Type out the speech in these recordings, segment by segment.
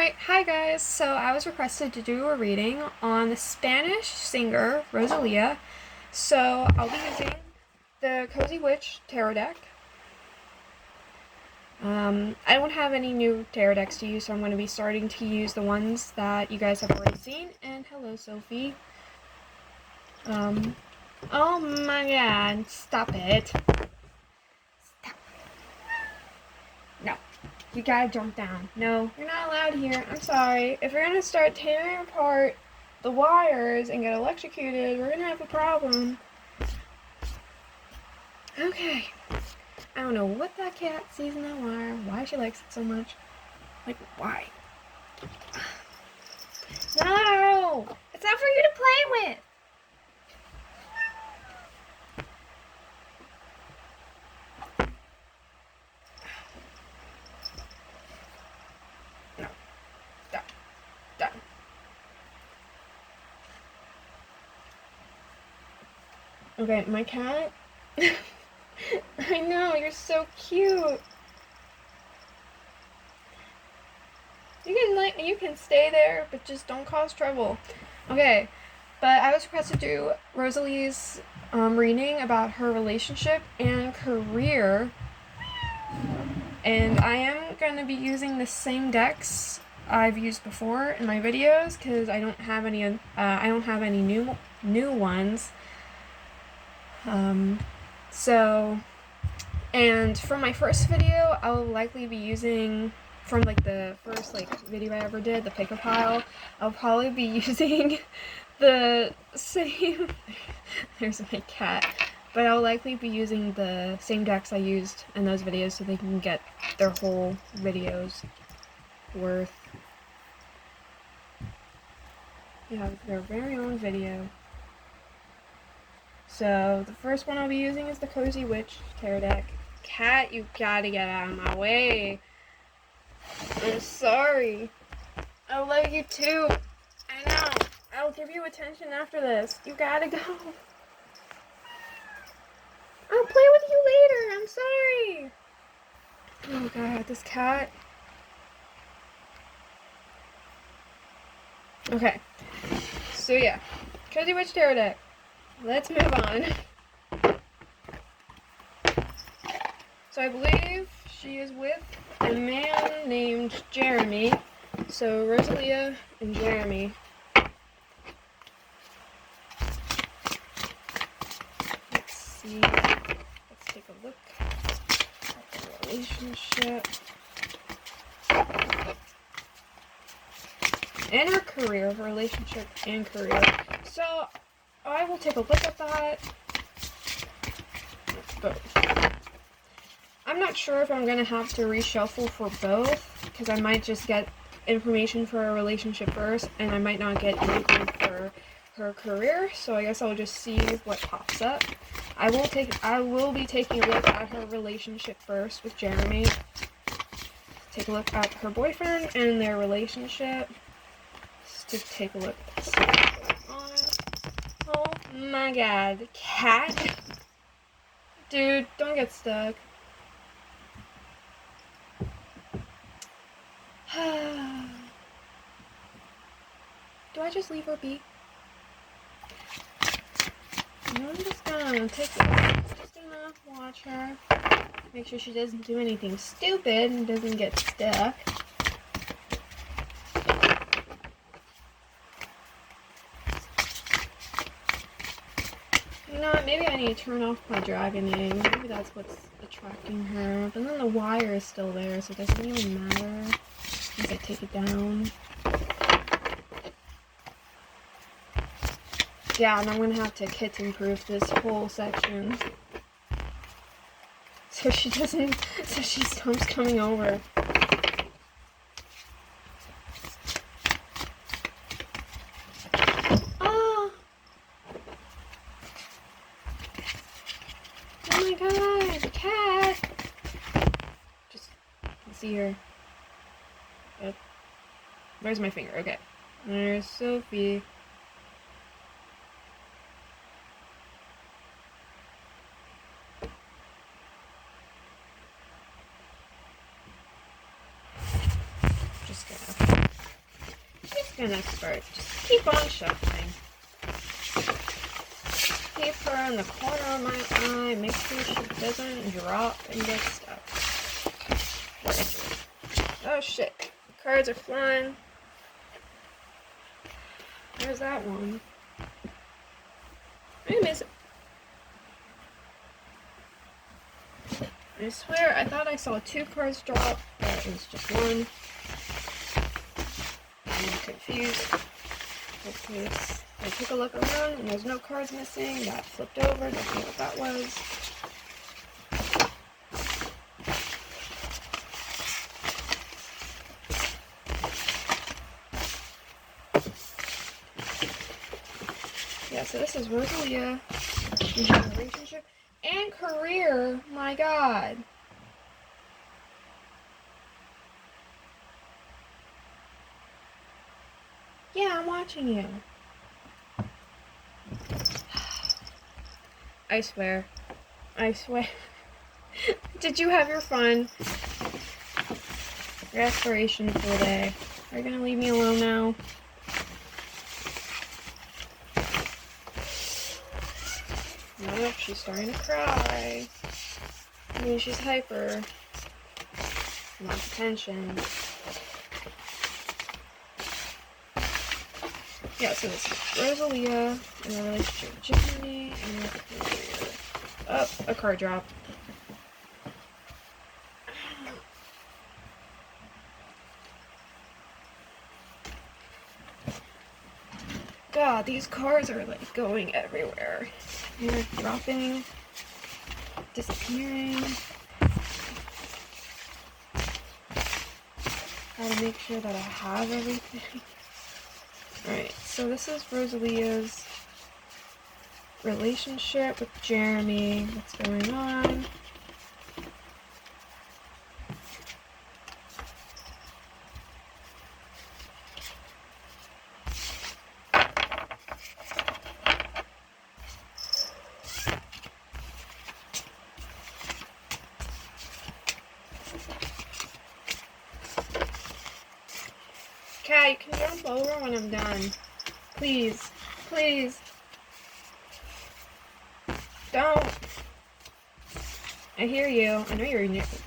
Alright, hi guys. So I was requested to do a reading on the Spanish singer Rosalía. So I'll be using the Cozy Witch tarot deck. I don't have any new tarot decks to use, so I'm going to be starting to use the ones that you guys have already seen. And hello, Sophie. Oh my god, stop it. Stop. No. You gotta jump down. No, you're not allowed here. I'm sorry. If you're gonna start tearing apart the wires and get electrocuted, we're gonna have a problem. Okay. I don't know what that cat sees in that wire, why she likes it so much. Like, why? No! It's not for you to play with! No. Done. Done. Okay, my cat... I know, you're so cute. You can stay there, but just don't cause trouble. Okay, but I was requested to do Rosalie's reading about her relationship and career, and I am going to be using the same decks I've used before in my videos because I don't have any new ones. And for my first video, I will likely be using, from like the first video I ever did, the pick a pile, I'll probably be using the same, there's my cat, but I'll likely be using the same decks I used in those videos so they can get their whole videos worth. Their very own video. So the first one I'll be using is the Cozy Witch tarot deck. Cat, you gotta get out of my way. I'm sorry. I love you too. I know. I'll give you attention after this. You gotta go. I'll play with you later. I'm sorry. Oh god, this cat. Okay. So yeah. Cozy Witch tarot deck. Let's move on. So I believe she is with a man named Jeremy. So Rosalía and Jeremy. Let's see. Let's take a look at the relationship. And her career, her relationship and career. So I will take a look at that. Both. I'm not sure if I'm going to have to reshuffle for both, because I might just get information for her relationship first, and I might not get anything for her career, so I guess I'll just see what pops up. I will be taking a look at her relationship first with Jeremy. Take a look at her boyfriend and their relationship. Just to take a look at what's going on. Oh my god, cat. Dude, don't get stuck. Do I just leave her be? I'm just gonna take it. Just gonna watch her. Make sure she doesn't do anything stupid and doesn't get stuck. You know what? Maybe I need to turn off my dragon egg. Maybe that's what's attracting her. But then the wire is still there, so it doesn't even matter. Once I take it down. Yeah, and I'm gonna have to kitten-proof this whole section. So she stops coming over. Oh! Oh my god, the cat! Just, let's see her. Where's my finger? Okay. There's Sophie. Just gonna gonna start. Just keep on shuffling. Keep her in the corner of my eye. Make sure she doesn't drop and get stuck. Oh shit. Cards are flying. Where's that one? I miss it. I swear, I thought I saw 2 cards drop, but it was just one. I'm confused. Because I took a look around and there's no cards missing. That flipped over. Don't know what that was. Yeah, so this is Rosalía. We have a relationship and career. My God. Yeah, I'm watching you. I swear. I swear. Did you have your fun? Your aspiration for the day. Are you gonna leave me alone now? Nope, she's starting to cry. I mean, she's hyper. Wants attention. Yeah, so this is Rosalía in a relationship with Jimmy and a career. Oh, a card drop. God, these cards are like going everywhere. They're dropping, disappearing. Gotta make sure that I have everything. Alright, so this is Rosalía's relationship with Jeremy. What's going on? Cat, you can jump over when I'm done. Please. Please. Don't. I hear you. I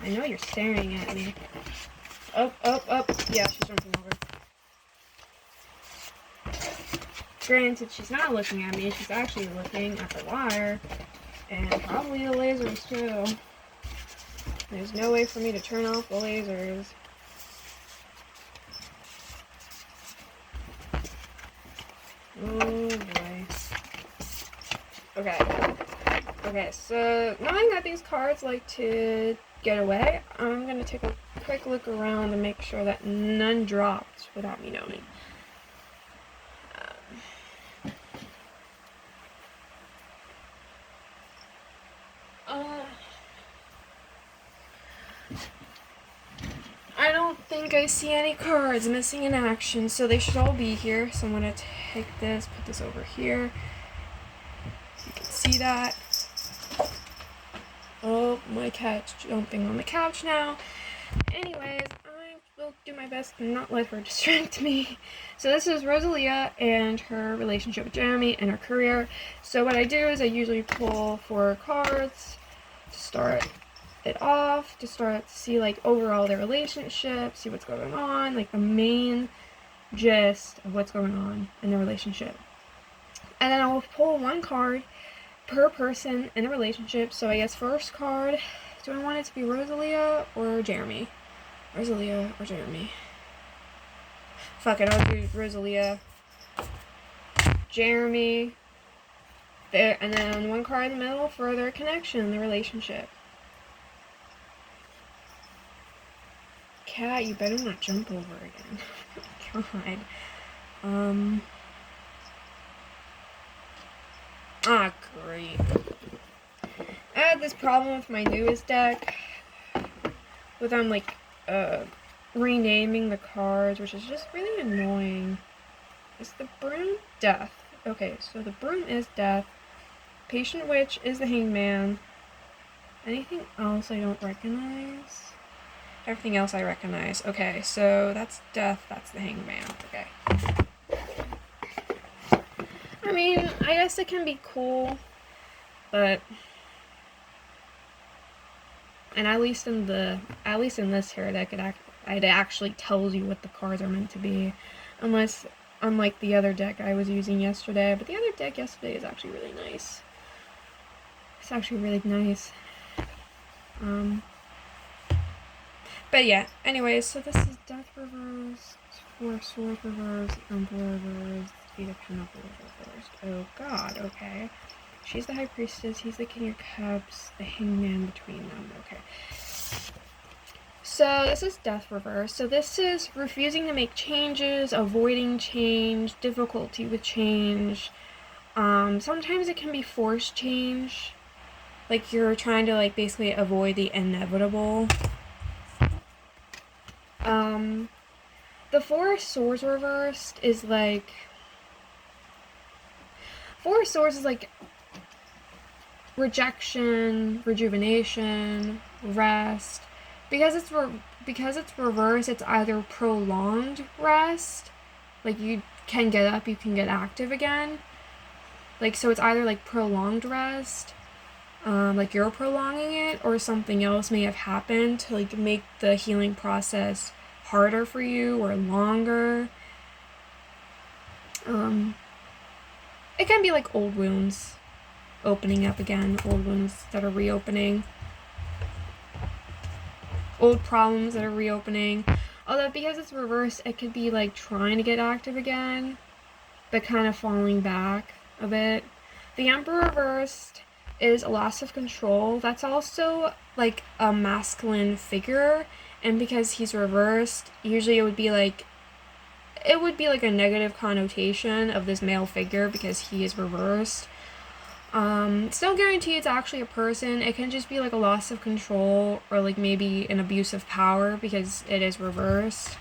know you're staring at me. Up. Yeah, she's jumping over. Granted, she's not looking at me. She's actually looking at the wire. And probably the lasers, too. There's no way for me to turn off the lasers. Oh boy. Okay, so knowing that these cards like to get away, I'm going to take a quick look around and make sure that none dropped without me knowing. I don't think I see any cards missing in action, so they should all be here. So I'm going to take this, put this over here. So you can see that. Oh, my cat's jumping on the couch now. Anyways, I will do my best to not let her distract me. So this is Rosalía and her relationship with Jeremy and her career. So what I do is I usually pull 4 cards to start it off, to start to see like overall their relationship, see what's going on, like the main gist of what's going on in the relationship. And then I'll pull 1 card per person in a relationship. So I guess first card, do I want it to be Rosalía or Jeremy? Rosalía or Jeremy? Fuck it, I'll do Rosalía. Jeremy. There, and then 1 card in the middle for their connection, the relationship. Cat, you better not jump over again. God. Ah, great. I had this problem with my newest deck with renaming the cards, which is just really annoying. Is the broom death? Okay, so the broom is death. Patient witch is the hangman. Anything else I don't recognize? Everything else I recognize. Okay, so that's Death, that's the Hangman. Okay. I mean, I guess it can be cool, but... And at least in this tarot deck, it actually tells you what the cards are meant to be. Unlike the other deck I was using yesterday. But the other deck yesterday is actually really nice. It's actually really nice. But yeah, anyways, so this is Death reversed, Four of Swords reversed, Emperor reversed, Eight of Pentacles reversed. Oh god, okay. She's the High Priestess, he's the King of Cups, the Hangman between them, okay. So this is Death reversed. So this is refusing to make changes, avoiding change, difficulty with change. Sometimes it can be forced change. Like you're trying to like basically avoid the inevitable. The Four of Swords reversed is like... Four of Swords is like rejection, rejuvenation, rest. Because it's reversed, it's either prolonged rest, like you can get up, you can get active again. Like, so it's either like prolonged rest, like you're prolonging it, or something else may have happened to like make the healing process harder for you or longer. It can be like old wounds opening up again, old wounds that are reopening, old problems that are reopening. Although because it's reversed, it could be like trying to get active again, but kind of falling back a bit. The Emperor reversed is a loss of control. That's also like a masculine figure, and because he's reversed, usually it would be like a negative connotation of this male figure because he is reversed. It's no guarantee it's actually a person. It can just be like a loss of control or like maybe an abuse of power because it is reversed.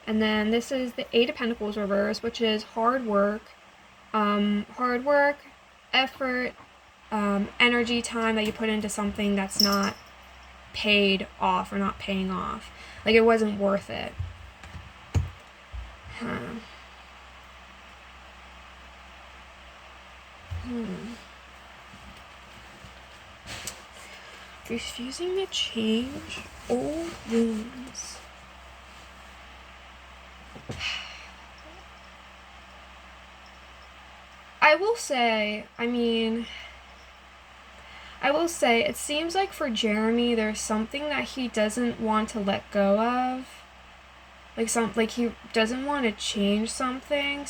And then this is the Eight of Pentacles reversed, which is hard work, effort, energy, time that you put into something that's not paid off or not paying off. Like it wasn't worth it. Refusing to change old wounds. I will say, it seems like for Jeremy, there's something that he doesn't want to let go of. Like he doesn't want to change something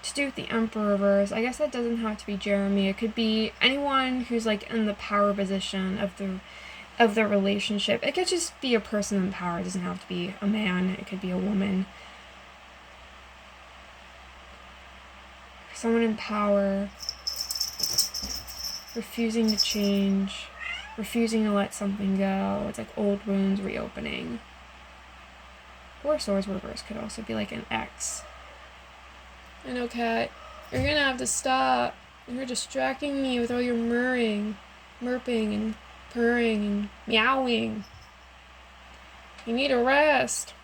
to do with the Emperor reverse. I guess that doesn't have to be Jeremy. It could be anyone who's like in the power position of the relationship. It could just be a person in power. It doesn't have to be a man. It could be a woman. Someone in power, refusing to change, refusing to let something go. It's like old wounds reopening. Four of Swords reverse could also be like an ex. I know, Kat. You're gonna have to stop. You're distracting me with all your murping and purring and meowing. You need a rest.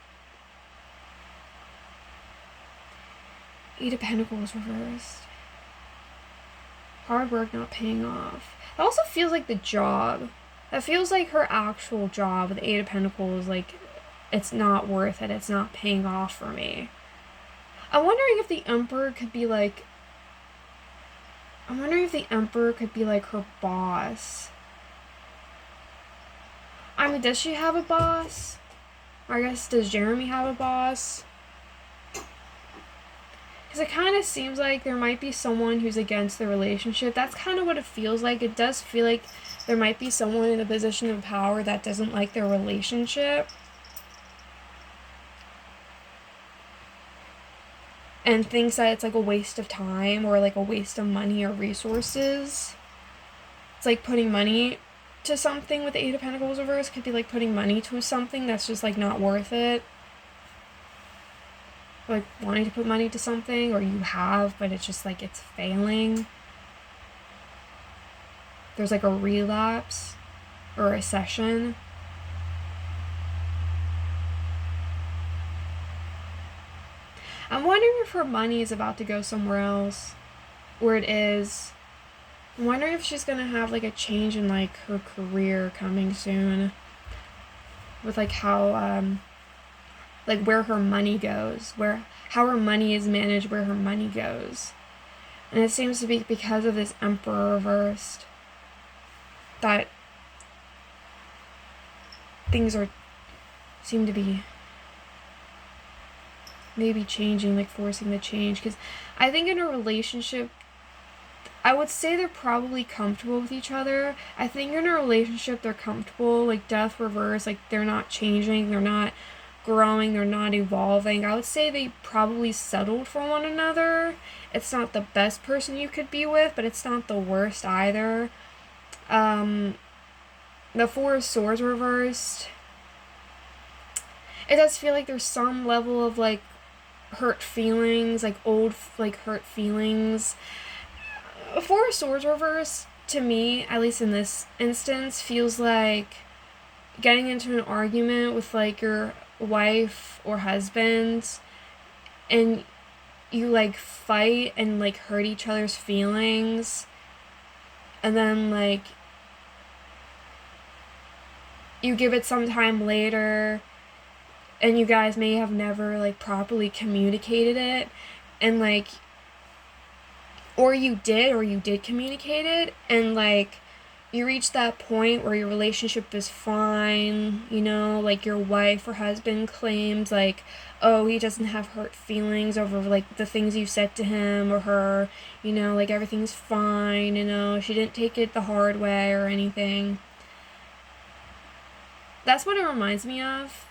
Eight of Pentacles reversed. Hard work not paying off. It also feels like the job. That feels like her actual job with the Eight of Pentacles. Like, it's not worth it. It's not paying off for me. I'm wondering if the Emperor could be like... her boss. I mean, does she have a boss? Or I guess, does Jeremy have a boss? Because it kind of seems like there might be someone who's against the relationship. That's kind of what it feels like. It does feel like there might be someone in a position of power that doesn't like their relationship. And thinks that it's like a waste of time or like a waste of money or resources. It's like putting money to something with the Eight of Pentacles reverse. Could be like putting money to something that's just like not worth it. Or like wanting to put money to something, or you have, but it's just like it's failing. there's like a relapse or a recession. I'm wondering if her money is about to go somewhere else, or it is. I'm wondering if she's gonna have like a change in like her career coming soon, with like how like where her money goes, where how her money is managed, where her money goes. And it seems to be because of this Emperor reversed that things seem to be maybe changing, like forcing the change. Because I think in a relationship, I would say they're probably comfortable with each other. I think in a relationship they're comfortable, like death reverse, like they're not changing, they're not growing, they're not evolving. I would say they probably settled for one another. It's not the best person you could be with, but it's not the worst either. The Four of Swords reversed. It does feel like there's some level of like hurt feelings, like old like hurt feelings. Four of Swords reverse, to me, at least in this instance, feels like getting into an argument with like your wife or husband, and you like fight and like hurt each other's feelings, and then like you give it some time later, and you guys may have never like properly communicated it, and like or you did communicate it, and like you reach that point where your relationship is fine, you know, like your wife or husband claims like, oh, he doesn't have hurt feelings over like the things you said to him or her, you know, like everything's fine, you know, she didn't take it the hard way or anything. That's what it reminds me of.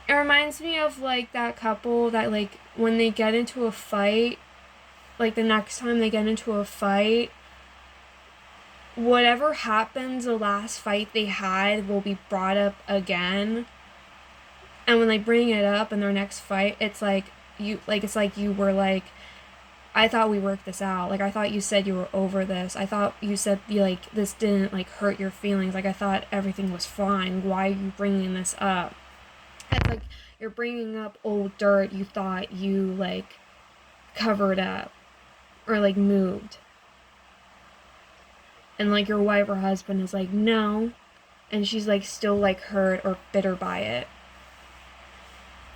It reminds me of like that couple that like when they get into a fight, like the next time they get into a fight, whatever happens the last fight they had will be brought up again. And when they bring it up in their next fight, it's like you were like, I thought we worked this out. Like I thought you said you were over this. I thought you said you like this didn't like hurt your feelings. Like I thought everything was fine. Why are you bringing this up? It's like you're bringing up old dirt you thought you like covered up or like moved. And like your wife or husband is like, no, and she's like still like hurt or bitter by it.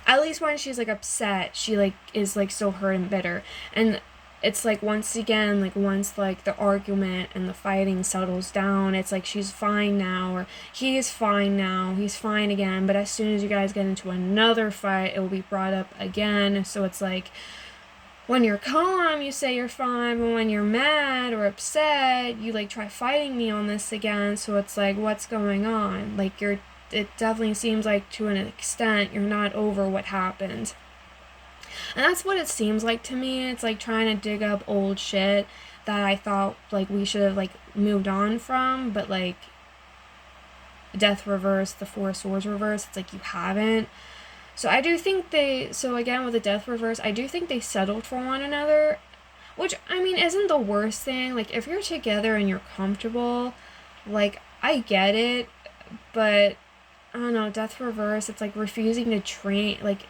At least when she's like upset, she like is like so hurt and bitter. And it's like once again, like once like the argument and the fighting settles down, it's like she's fine now, or he is fine now, he's fine again. But as soon as you guys get into another fight, it will be brought up again. So it's like when you're calm, you say you're fine, but when you're mad or upset, you like try fighting me on this again. So it's like, what's going on? Like it definitely seems like to an extent you're not over what happened. And that's what it seems like to me. It's like trying to dig up old shit that I thought like we should have like moved on from, but like death reverse, the Four of Swords reverse, it's like you haven't. So I do think so again with the death reverse, I do think they settled for one another, which I mean isn't the worst thing. Like if you're together and you're comfortable, like I get it, but I don't know, death reverse, it's like refusing to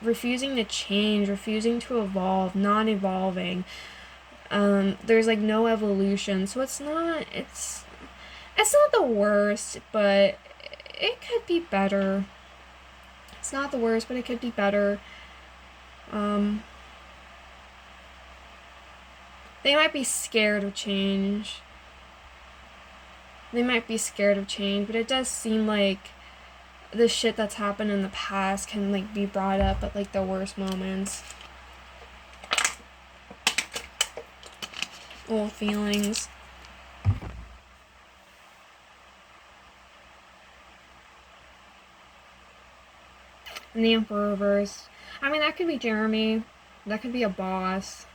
refusing to change, refusing to evolve, not evolving. There's like no evolution, so it's not the worst, but it could be better. It's not the worst, but it could be better. They might be scared of change. But it does seem like the shit that's happened in the past can like be brought up at like the worst moments. Old feelings. And the Emperor reverse. I mean, that could be Jeremy. That could be a boss.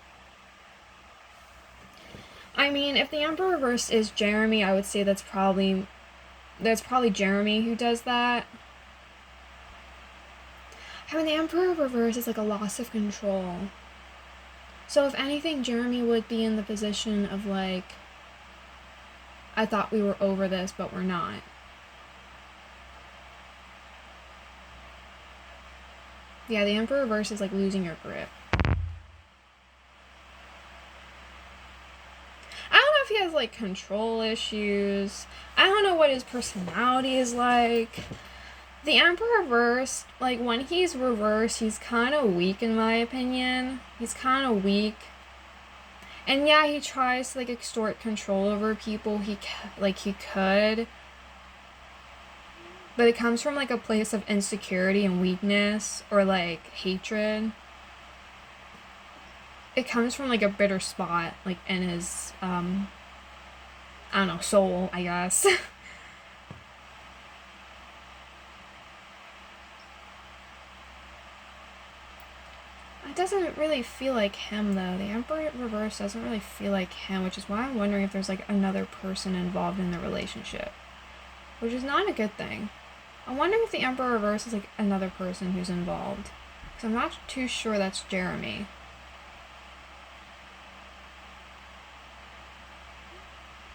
I mean, if the Emperor reverse is Jeremy, I would say that's probably Jeremy who does that. I mean, the Emperor reverse is like a loss of control. So if anything, Jeremy would be in the position of like I thought we were over this, but we're not. Yeah, the Emperor reverse is like losing your grip. I don't know if he has like control issues. I don't know what his personality is like. The Emperor reverse, like when he's reversed, he's kind of weak in my opinion. He's kind of weak. And yeah, he tries to like extort control over people. He could. But it comes from like a place of insecurity and weakness or like hatred. It comes from like a bitter spot like in his I don't know, soul, I guess. It doesn't really feel like him though. The Emperor reverse doesn't really feel like him, which is why I'm wondering if there's like another person involved in the relationship, which is not a good thing. I'm wondering if the Emperor reverse is like another person who's involved, because I'm not too sure that's Jeremy.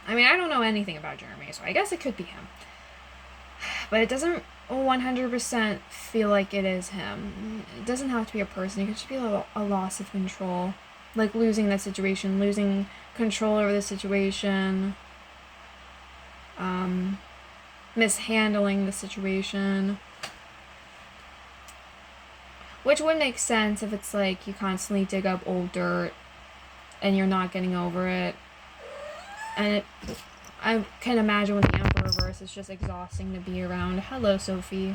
I mean, I don't know anything about Jeremy, so I guess it could be him. But it doesn't 100% feel like it is him. It doesn't have to be a person. It could just be a loss of control. Like losing that situation, losing control over the situation, mishandling the situation. Which would make sense if it's like you constantly dig up old dirt and you're not getting over it. And I can imagine with the Emperor reverse, it's just exhausting to be around. Hello, Sophie.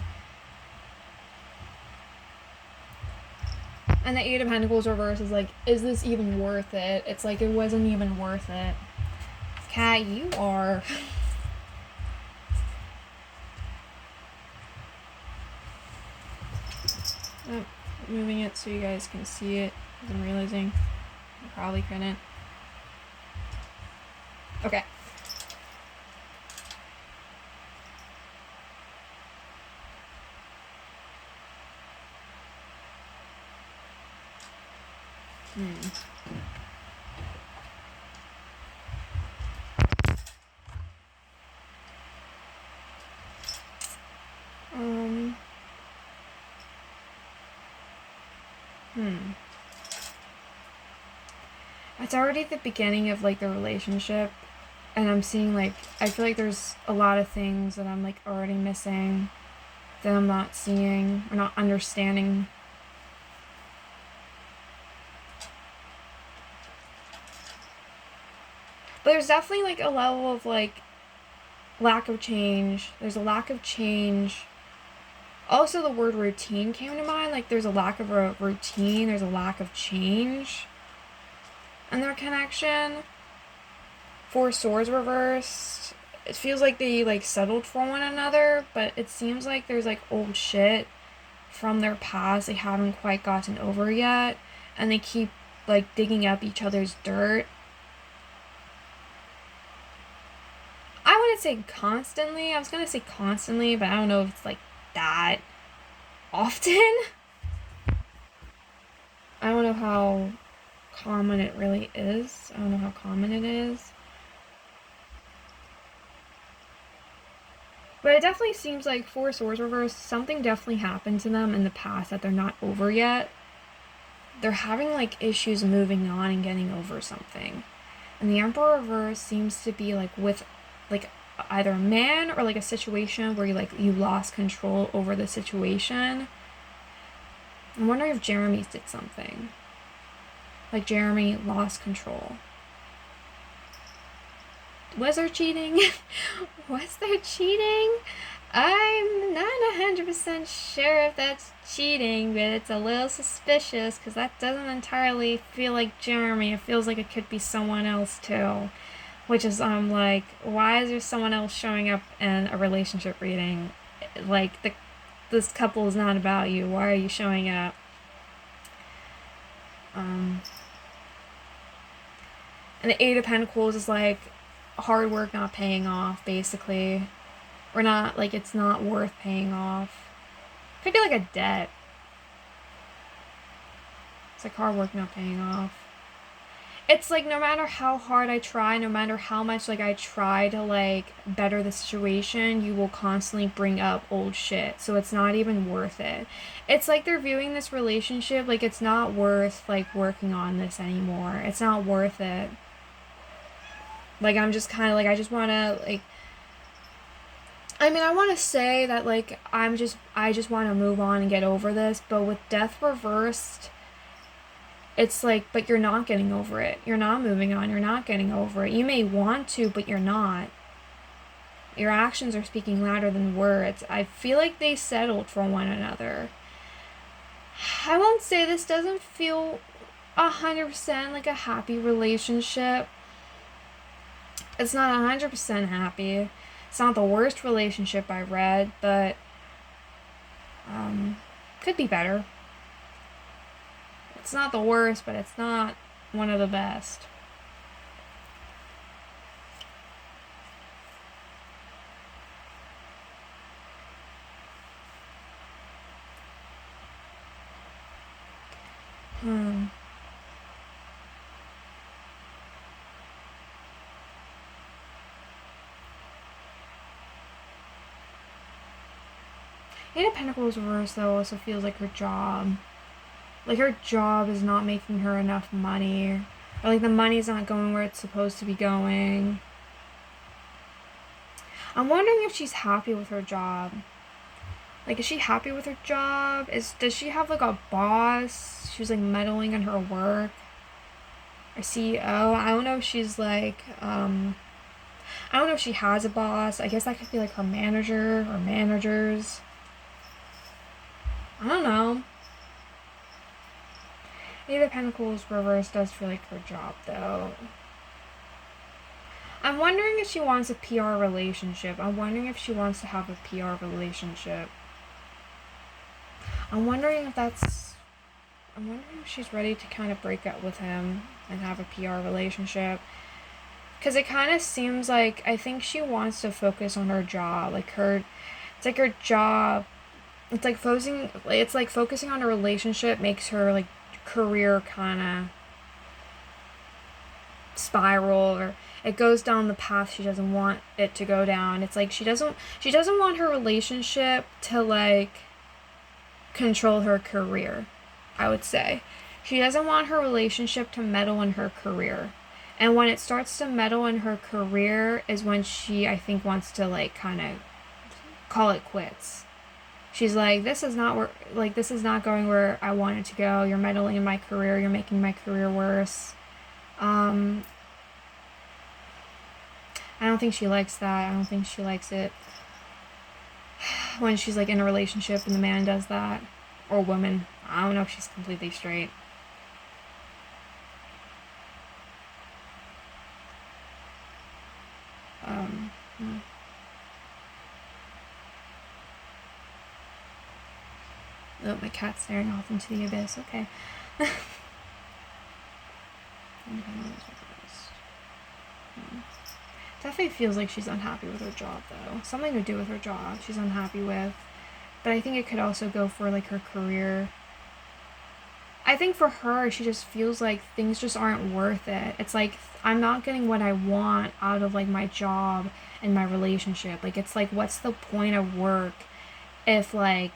And the Eight of Pentacles reverse is like, is this even worth it? It's like, it wasn't even worth it. Kat, you are. Oh, moving it so you guys can see it. I'm realizing I probably couldn't. Okay. It's already the beginning of like the relationship, and I'm seeing like, I feel like there's a lot of things that I'm like already missing, that I'm not seeing or not understanding. But there's definitely like a level of like lack of change. There's a lack of change. Also, the word routine came to mind. Like, there's a lack of a routine. There's a lack of change in their connection. Four Swords reversed. It feels like they like settled for one another, but it seems like there's like old shit from their past they haven't quite gotten over yet, and they keep like digging up each other's dirt. I wouldn't say constantly. I was gonna say constantly, but I don't know if it's like that often. I don't know how common it really is. I don't know how common it is. But it definitely seems like Four Swords reversed, something definitely happened to them in the past that they're not over yet. They're having like issues moving on and getting over something. And the Emperor reverse seems to be like with like either a man or like a situation where you lost control over the situation. I'm wondering if Jeremy did something. Like Jeremy lost control. Was there cheating? Was there cheating? I'm not 100% sure if that's cheating, but it's a little suspicious because that doesn't entirely feel like Jeremy. It feels like it could be someone else too. Which is, like, why is there someone else showing up in a relationship reading? Like, this couple is not about you. Why are you showing up? And the Eight of Pentacles is like hard work not paying off, basically. Or not, like, it's not worth paying off. Could be like a debt. It's like hard work not paying off. it's like no matter how hard I try, no matter how much like I try to like better the situation, you will constantly bring up old shit. So it's not even worth it. It's like they're viewing this relationship like it's not worth like working on this anymore. It's not worth it. Like I'm just kind of like I just want to like I mean, I want to say that like I just want to move on and get over this, but with death reversed, it's like, but you're not getting over it. You're not moving on. You're not getting over it. You may want to, but you're not. Your actions are speaking louder than words. I feel like they settled for one another. I won't say this doesn't feel 100% like a happy relationship. It's not 100% happy. It's not the worst relationship I read, but could be better. It's not the worst, but it's not one of the best. Hmm. Eight of Pentacles reverse though also feels like her job. Like her job is not making her enough money. Or like the money's not going where it's supposed to be going. I'm wondering if she's happy with her job. Like, is she happy with her job? Does she have like a boss? She's like meddling in her work. Or CEO. I don't know if she's like I don't know if she has a boss. I guess that could be like her manager or managers. I don't know. Eight of Pentacles reverse does feel like her job though. I'm wondering if she wants a PR relationship. I'm wondering if she wants to have a PR relationship. I'm wondering if she's ready to kind of break up with him and have a PR relationship. Because it kind of seems like I think she wants to focus on her job. It's like her job. It's like focusing on a relationship makes her like career kind of spiral, or it goes down the path she doesn't want it to go down. It's like she doesn't want her relationship to like control her career. I would say she doesn't want her relationship to meddle in her career. And when it starts to meddle in her career is when she, I think, wants to like kind of call it quits. She's like, this is not going where I want it to go. You're meddling in my career. You're making my career worse. I don't think she likes that. I don't think she likes it when she's like in a relationship and the man does that, or woman. I don't know if she's completely straight. Oh, my cat's staring off into the abyss. Okay. Definitely feels like she's unhappy with her job, though. Something to do with her job she's unhappy with. But I think it could also go for, like, her career. I think for her, she just feels like things just aren't worth it. It's like, I'm not getting what I want out of, like, my job and my relationship. Like, it's like, what's the point of work if, like,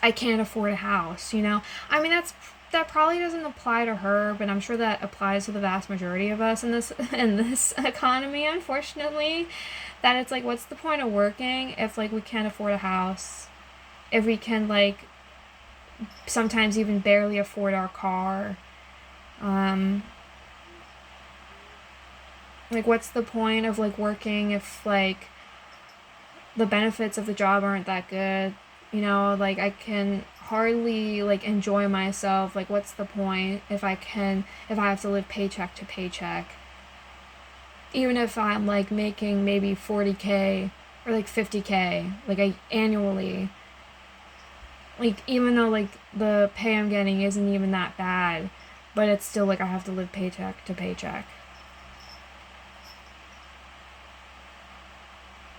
I can't afford a house, you know? I mean, that probably doesn't apply to her, but I'm sure that applies to the vast majority of us in this economy, unfortunately. That it's like, what's the point of working if like we can't afford a house? If we can like sometimes even barely afford our car? Like what's the point of like working if like the benefits of the job aren't that good? You know, like I can hardly like enjoy myself. Like what's the point if I have to live paycheck to paycheck? Even if I'm like making maybe 40K or like 50K like annually. Like even though like the pay I'm getting isn't even that bad, but it's still like I have to live paycheck to paycheck.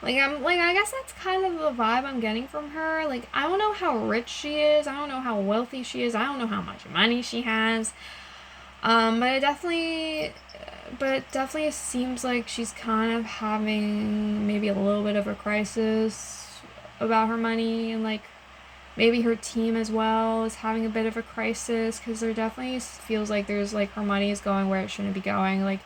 Like I guess that's kind of the vibe I'm getting from her. Like I don't know how rich she is. I don't know how wealthy she is. I don't know how much money she has. But it definitely seems like she's kind of having maybe a little bit of a crisis about her money, and like maybe her team as well is having a bit of a crisis, because there definitely feels like there's like her money is going where it shouldn't be going. Like,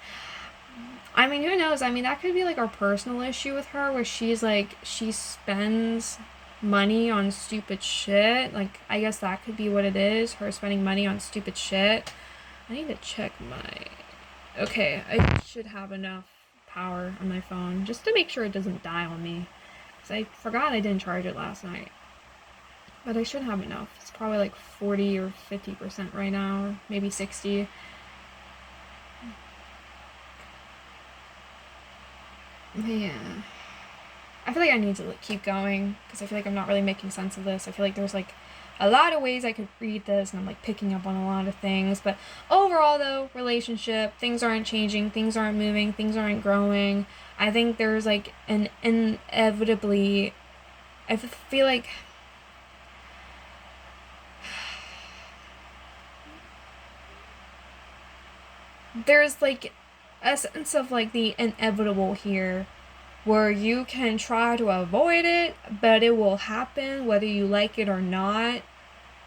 I mean, who knows? I mean, that could be like our personal issue with her, where she's like, she spends money on stupid shit. Like, I guess that could be what it is, her spending money on stupid shit. I need to check my. Okay, I should have enough power on my phone just to make sure it doesn't die on me. Because I forgot I didn't charge it last night. But I should have enough. It's probably like 40 or 50% right now, or maybe 60. But yeah. I feel like I need to like, keep going because I feel like I'm not really making sense of this. I feel like there's like a lot of ways I could read this, and I'm like picking up on a lot of things. But overall, though, relationship, things aren't changing, things aren't moving, things aren't growing. I think there's like an inevitably. I feel like there's like a sense of like the inevitable here, where you can try to avoid it, but it will happen whether you like it or not.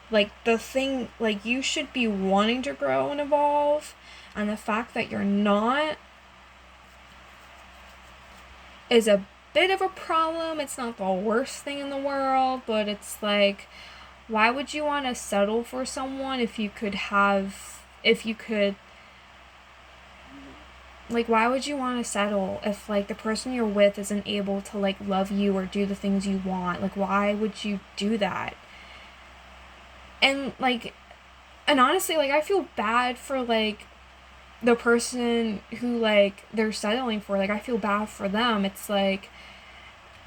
Like, the thing, like, you should be wanting to grow and evolve, and the fact that you're not is a bit of a problem. It's not the worst thing in the world, but it's like, why would you want to settle for someone like, why would you want to settle if, like, the person you're with isn't able to, like, love you or do the things you want? Like, why would you do that? And, like, and honestly, like, I feel bad for, like, the person who, like, they're settling for. Like, I feel bad for them. It's like,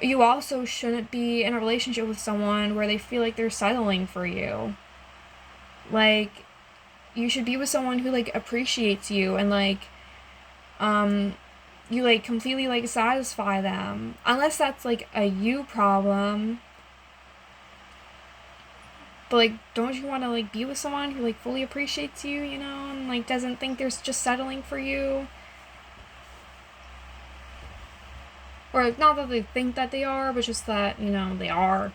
you also shouldn't be in a relationship with someone where they feel like they're settling for you. Like, you should be with someone who, like, appreciates you, and, like, you like completely like satisfy them, unless that's like a you problem. But like, don't you want to like be with someone who like fully appreciates you, you know, and like doesn't think they're just settling for you? Or not that they think that they are, but just that, you know, they are.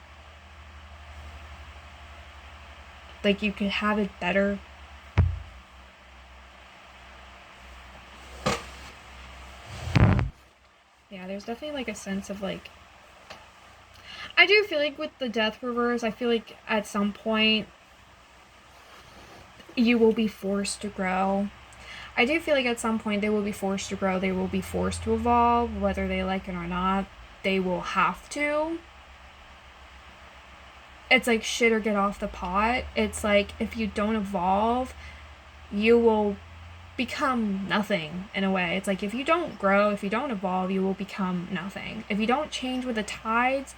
Like, you could have it better. Yeah, there's definitely like a sense of like, I do feel like with the death reverse, I feel like at some point you will be forced to grow. I do feel like at some point they will be forced to grow, they will be forced to evolve, whether they like it or not. They will have to. It's like shit or get off the pot. It's like, if you don't evolve, you will become nothing in a way. It's like, if you don't grow, if you don't evolve, you will become nothing. If you don't change with the tides,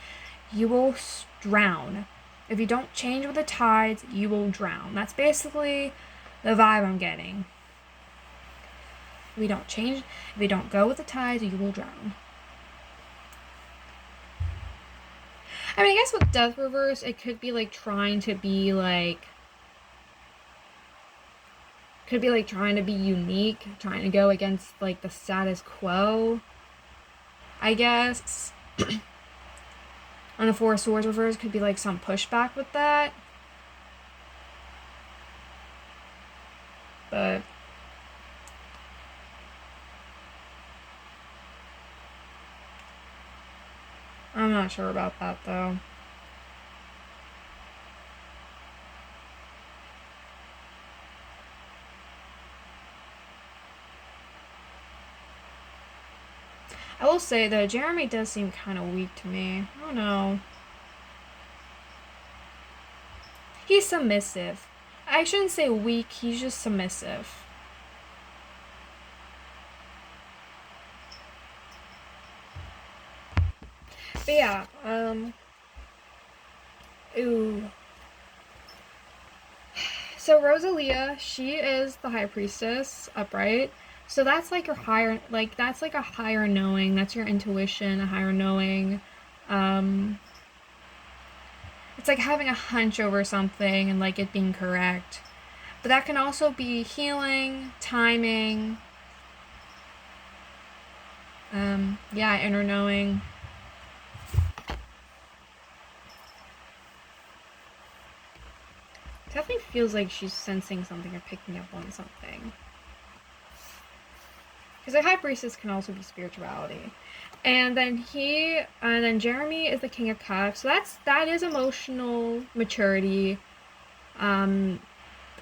you will drown. If you don't change with the tides, you will drown. That's basically the vibe I'm getting. If we don't change, if we don't go with the tides, you will drown. I mean, I guess with Death Reverse, it could be like trying to be like, could be like trying to be unique, trying to go against like the status quo, I guess. On the Four of Swords Reverse, could be like some pushback with that. But I'm not sure about that though. I will say though, Jeremy does seem kind of weak to me. I don't know. He's submissive. I shouldn't say weak, he's just submissive. But yeah, ooh. So Rosalía, she is the High Priestess, upright. So that's like your higher, like that's like a higher knowing. That's your intuition, a higher knowing. Um, it's like having a hunch over something and like it being correct. But that can also be healing, timing, inner knowing. Definitely feels like she's sensing something or picking up on something. Because the High Priestess can also be spirituality. And then Jeremy is the King of Cups. So that is emotional maturity, good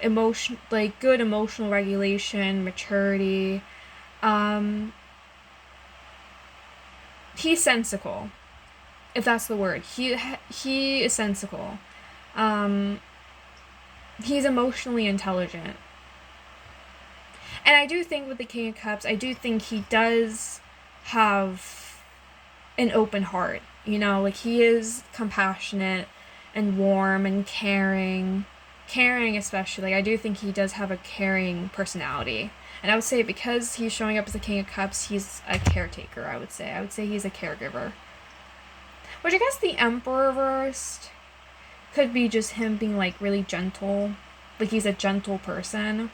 emotional regulation, maturity. He's sensical, if that's the word. He is sensical. He's emotionally intelligent. And I do think with the King of Cups, I do think he does have an open heart. You know, like he is compassionate and warm and caring. Caring especially. Like I do think he does have a caring personality. And I would say because he's showing up as the King of Cups, he's a caretaker, I would say. I would say he's a caregiver. Which I guess the Emperor versed could be just him being like really gentle. Like he's a gentle person.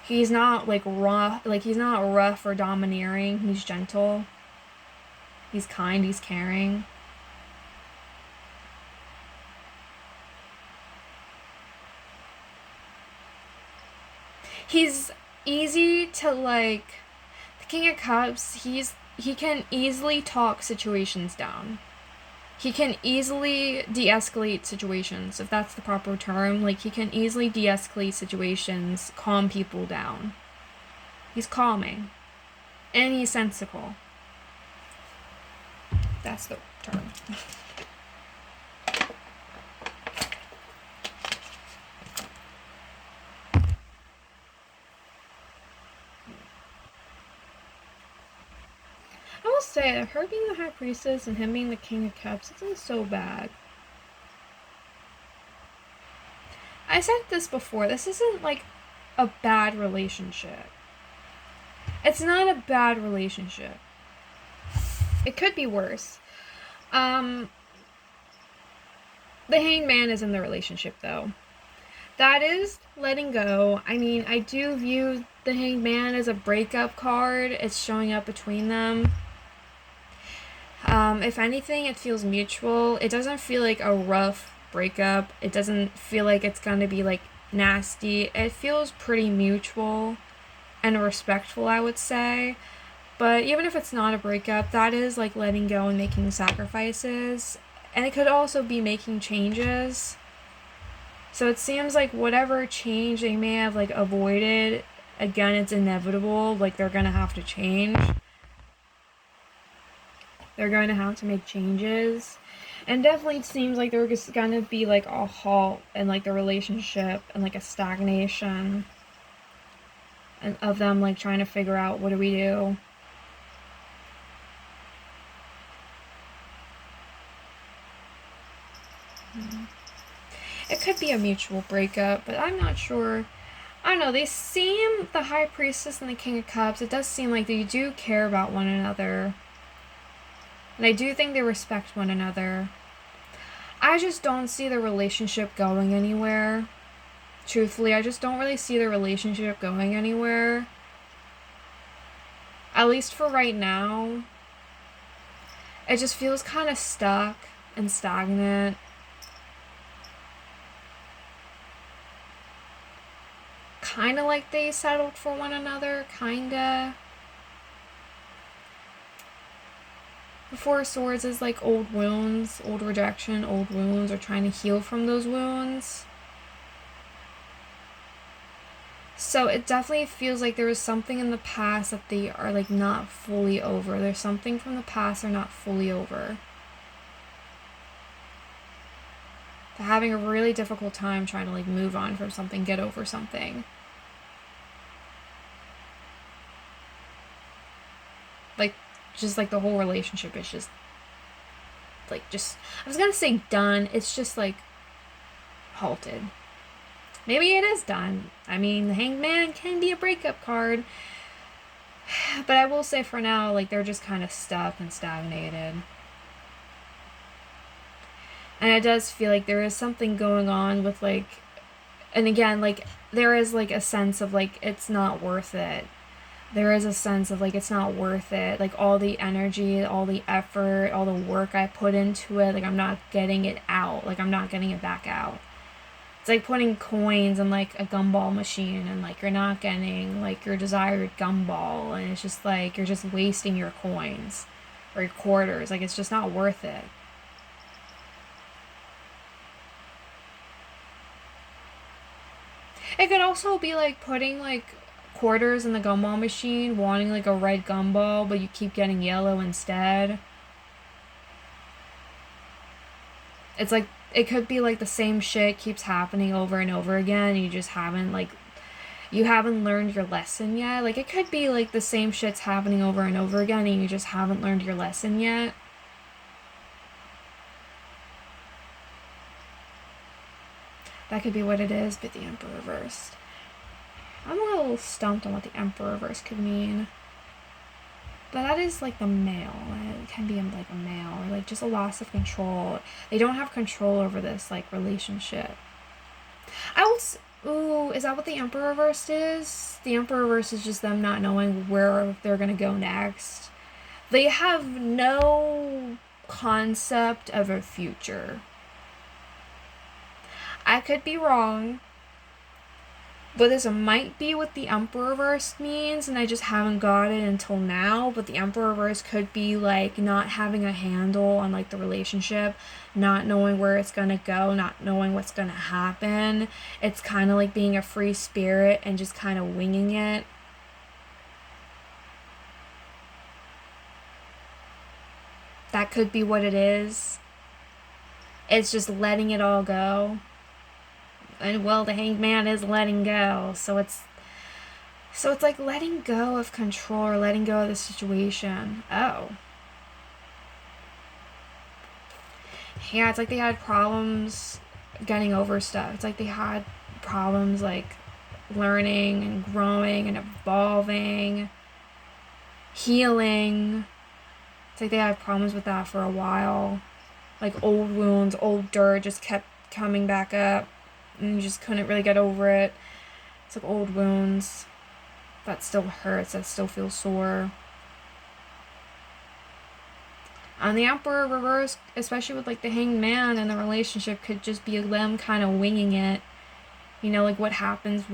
He's not like rough, he's not rough or domineering. He's gentle. He's kind, he's caring. He's easy to like. The King of Cups, he can easily talk situations down. He can easily de-escalate situations, if that's the proper term. Like, he can easily de-escalate situations, calm people down. He's calming. And he's sensical. That's the term. I will say, her being the High Priestess and him being the King of Cups isn't so bad. I said this before, this isn't like a bad relationship. It's not a bad relationship. It could be worse. The Hanged Man is in the relationship though. That is letting go. I mean, I do view the Hanged Man as a breakup card. It's showing up between them. If anything, it feels mutual. It doesn't feel like a rough breakup. It doesn't feel like it's gonna be like nasty. It feels pretty mutual and respectful, I would say. But even if it's not a breakup, that is like letting go and making sacrifices. And it could also be making changes. So it seems like whatever change they may have like avoided, again, it's inevitable. Like they're gonna have to change. They're going to have to make changes. And definitely it seems like there's gonna be like a halt in like the relationship and like a stagnation and of them like trying to figure out what do we do. It could be a mutual breakup, but I'm not sure. I don't know, they seem, the High Priestess and the King of Cups, it does seem like they do care about one another. And I do think they respect one another. I just don't see the relationship going anywhere. Truthfully, I just don't really see the relationship going anywhere. At least for right now. It just feels kind of stuck and stagnant. Kind of like they settled for one another, kinda. The Four of Swords is like old wounds, old rejection, old wounds, or trying to heal from those wounds. So it definitely feels like there was something in the past that they are like not fully over. There's something from the past they're not fully over. They're having a really difficult time trying to like move on from something, get over something. Like, just like the whole relationship is just like, I was gonna say done. It's just like halted. Maybe it is done. I mean, the Hanged Man can be a breakup card. But I will say for now, like, they're just kind of stuck and stagnated. And it does feel like there is something going on with, like, And again, like, there is, like, a sense of, like, it's not worth it. There is a sense of, like, it's not worth it. Like, all the energy, all the effort, all the work I put into it, like, I'm not getting it out. Like, I'm not getting it back out. It's like putting coins in, like, a gumball machine, and, like, you're not getting, like, your desired gumball. And it's just, like, you're just wasting your coins or your quarters. Like, it's just not worth it. It could also be, like, putting, like, quarters in the gumball machine, wanting, like, a red gumball, but you keep getting yellow instead. It's like, it could be, like, the same shit keeps happening over and over again. You just haven't, like, you haven't learned your lesson yet. Like, it could be, like, the same shit's happening over and over again, and you just haven't learned your lesson yet. That could be what it is, but the Emperor reversed. I'm a little stumped on what the Emperor reverse could mean. But that is, like, the male. It can be, like, a male. Or, like, just a loss of control. They don't have control over this, like, relationship. Ooh, is that what the Emperor reverse is? The Emperor reverse is just them not knowing where they're gonna go next. They have no concept of a future. I could be wrong, but this might be what the Emperor reverse means, and I just haven't got it until now. But the Emperor reverse could be, like, not having a handle on, like, the relationship, not knowing where it's gonna go, not knowing what's gonna happen. It's kind of like being a free spirit and just kind of winging it. That could be what it is. It's just letting it all go. And, well, the Hanged Man is letting go, so it's like letting go of control, or letting go of the situation. Oh. Yeah, it's like they had problems getting over stuff. It's like they had problems, like, learning and growing and evolving, healing. It's like they had problems with that for a while. Like, old wounds, old dirt just kept coming back up, and you just couldn't really get over it. It's like old wounds that still hurts, that still feels sore. And the Emperor reverse, especially with, like, the Hanged Man and the relationship, could just be them kind of winging it. You know, like, what happens,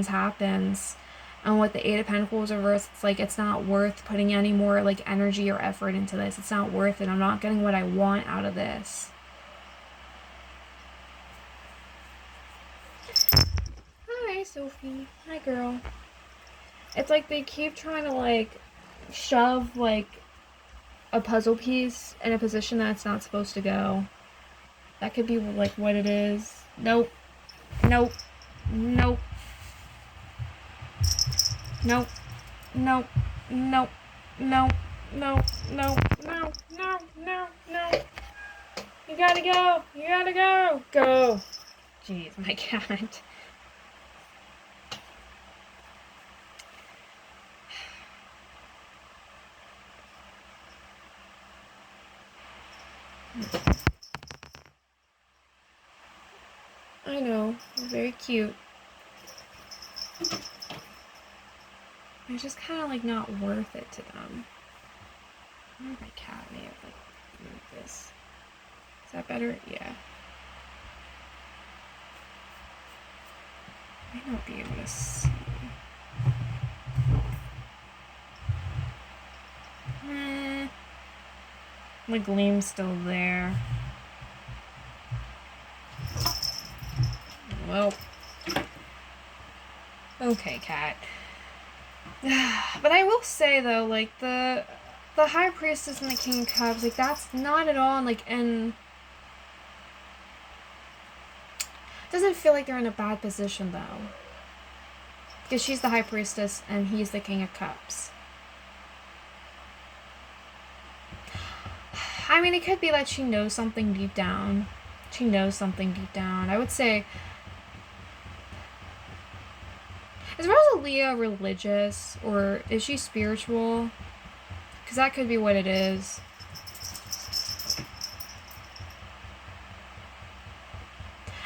happens. And with the Eight of Pentacles reverse, it's like, it's not worth putting any more, like, energy or effort into this. It's not worth it. I'm not getting what I want out of this. Hi, Sophie. Hi, girl. It's like they keep trying to, like, shove, like, a puzzle piece in a position that it's not supposed to go. That could be, like, what it is. Nope. Nope. Nope. Nope. Nope. Nope. Nope. No. No. No. No. No. No. You gotta go. You gotta go. Go. Jeez, my cat. I know. Very cute. It's just kind of, like, not worth it to them. I wonder if my cat may have, like, moved this. Is that better? Yeah. I might not be able to see. The gleam's still there. Well. Okay, cat. But I will say, though, like, the High Priestess and the King of Cups, like, that's not at all, like, it doesn't feel like they're in a bad position, though. Because she's the High Priestess and he's the King of Cups. I mean, it could be that she knows something deep down. She knows something deep down. I would say, is Rosalía religious, or is she spiritual? Because that could be what it is.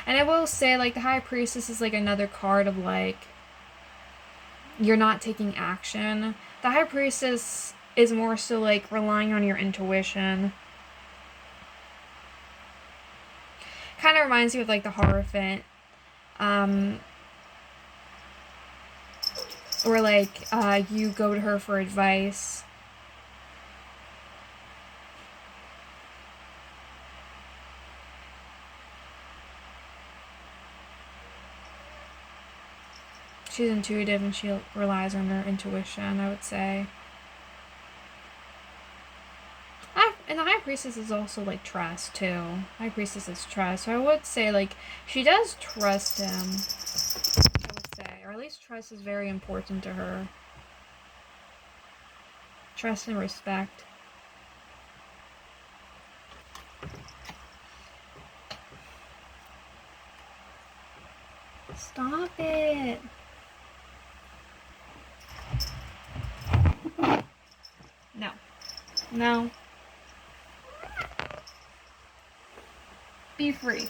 And I will say, like, the High Priestess is, like, another card of, like, you're not taking action. The High Priestess is more so, like, relying on your intuition. Kind of reminds you of, like, the Hierophant. Or, like, you go to her for advice. She's intuitive and she relies on her intuition, I would say. And the High Priestess is also, like, trust, too. High Priestess is trust. So I would say, like, she does trust him, I would say. Or at least trust is very important to her. Trust and respect. Stop it. No. No. Be free.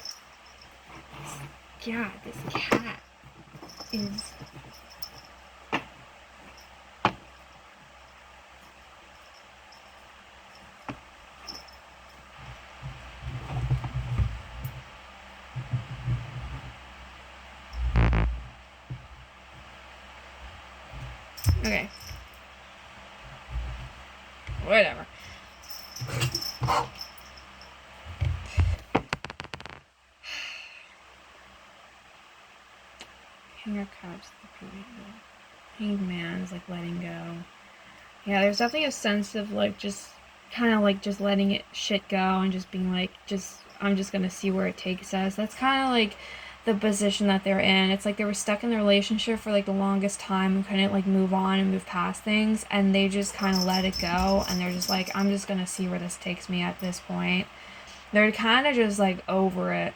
God, this cat is... Okay. Whatever. King of Cups, the Hanged Man is like letting go. Yeah, there's definitely a sense of like just kind of like just letting it shit go and just being like, I'm just gonna see where it takes us. That's kind of like the position that they're in. It's like they were stuck in the relationship for like the longest time and couldn't like move on and move past things, and they just kind of let it go, and they're just like, I'm just gonna see where this takes me at this point. They're kind of just like over it.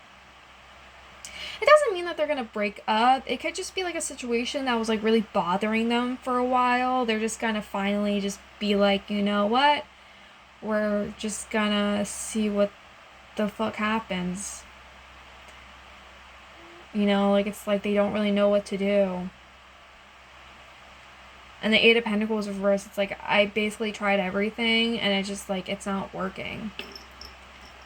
It doesn't mean that they're gonna break up. It could just be like a situation that was like really bothering them for a while. They're just gonna finally just be like, you know what? We're just gonna see what the fuck happens. You know, like it's like they don't really know what to do. And the Eight of Pentacles reversed, it's like I basically tried everything and it just like it's not working.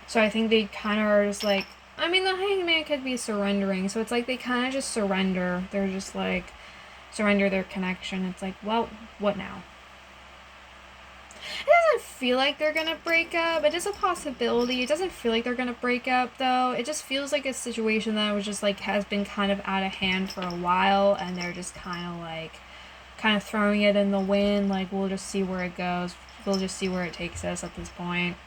So I think they kind of are just like, I mean, the Hanged Man could be surrendering. So it's like they kind of just surrender. They're just like, surrender their connection. It's like, well, what now? It doesn't feel like they're going to break up. It is a possibility. It doesn't feel like they're going to break up, though. It just feels like a situation that was just like, has been kind of out of hand for a while. And they're just kind of like, throwing it in the wind. Like, we'll just see where it goes. We'll just see where it takes us at this point.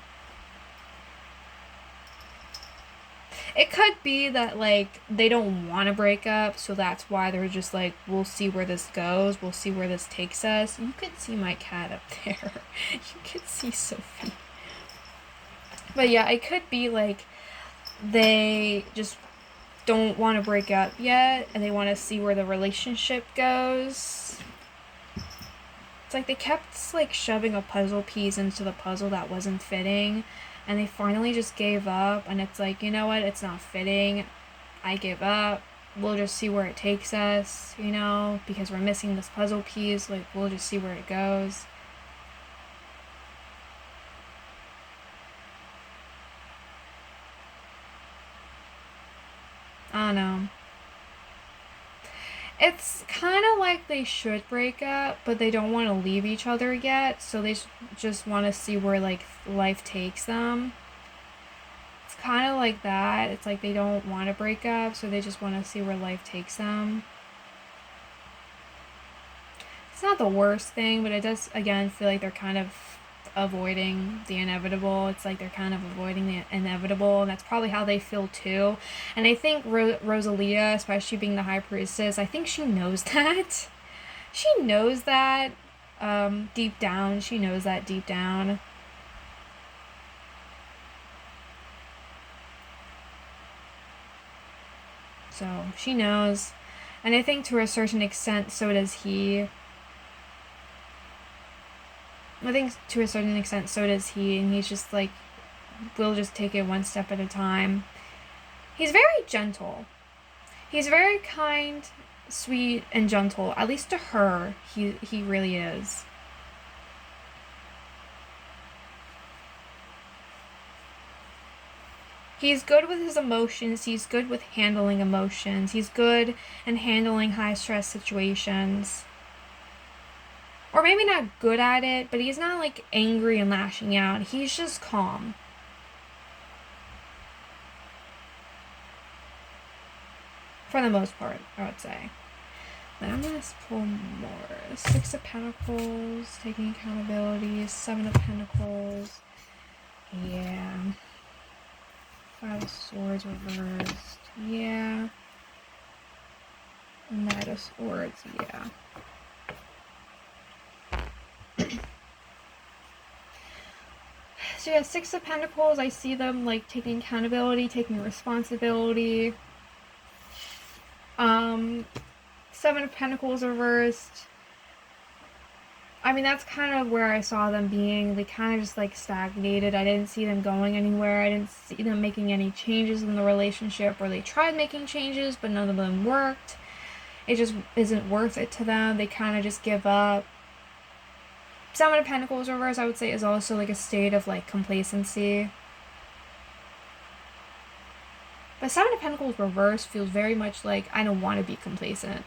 It could be that, like, they don't want to break up, so that's why they're just like, we'll see where this goes, we'll see where this takes us. You could see my cat up there. You could see Sophie. But yeah, it could be, like, they just don't want to break up yet, and they want to see where the relationship goes. It's like they kept, like, shoving a puzzle piece into the puzzle that wasn't fitting. And they finally just gave up, and it's like, you know what, it's not fitting. I give up. We'll just see where it takes us, you know, because we're missing this puzzle piece. Like, we'll just see where it goes. I don't know. It's kind of like they should break up, but they don't want to leave each other yet, so they just want to see where, like, life takes them. It's kind of like that. It's like they don't want to break up, so they just want to see where life takes them. It's not the worst thing, but it does, again, feel like they're kind of avoiding the inevitable. It's like they're kind of avoiding the inevitable, and that's probably how they feel too. And I think Rosalía, especially being the High Priestess, I think she knows that. She knows that deep down. She knows that deep down. So she knows. And I think to a certain extent, so does he. I think to a certain extent, so does he. And he's just like, we'll just take it one step at a time. He's very gentle. He's very kind, sweet, and gentle. At least to her, he really is. He's good with his emotions. He's good with handling emotions. He's good in handling high stress situations. Or maybe not good at it, but he's not like angry and lashing out. He's just calm. For the most part, I would say. Then I'm going to pull more. 6 of Pentacles, taking accountability. 7 of Pentacles. Yeah. 5 of Swords reversed. Yeah. Knight of Swords. Yeah. So yeah, 6 of Pentacles, I see them like taking accountability, taking responsibility. 7 of Pentacles reversed. I mean, that's kind of where I saw them being. They kind of just like stagnated. I didn't see them going anywhere. I didn't see them making any changes in the relationship, or they tried making changes, but none of them worked. It just isn't worth it to them. They kind of just give up. 7 of Pentacles reverse, I would say, is also like a state of like complacency. But 7 of Pentacles reverse feels very much like I don't want to be complacent.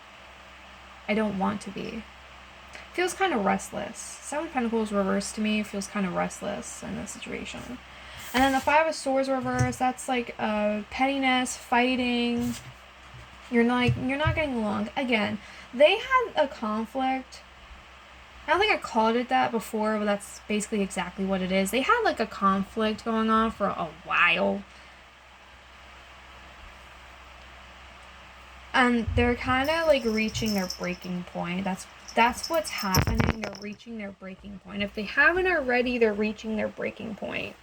I don't want to be. Feels kind of restless. 7 of Pentacles reverse to me feels kind of restless in this situation. And then the 5 of Swords reverse, that's like pettiness, fighting. You're not getting along. Again, they had a conflict. I don't think I called it that before, but that's basically exactly what it is. They had like a conflict going on for a while. And they're kind of like reaching their breaking point. That's what's happening. They're reaching their breaking point. If they haven't already, they're reaching their breaking point.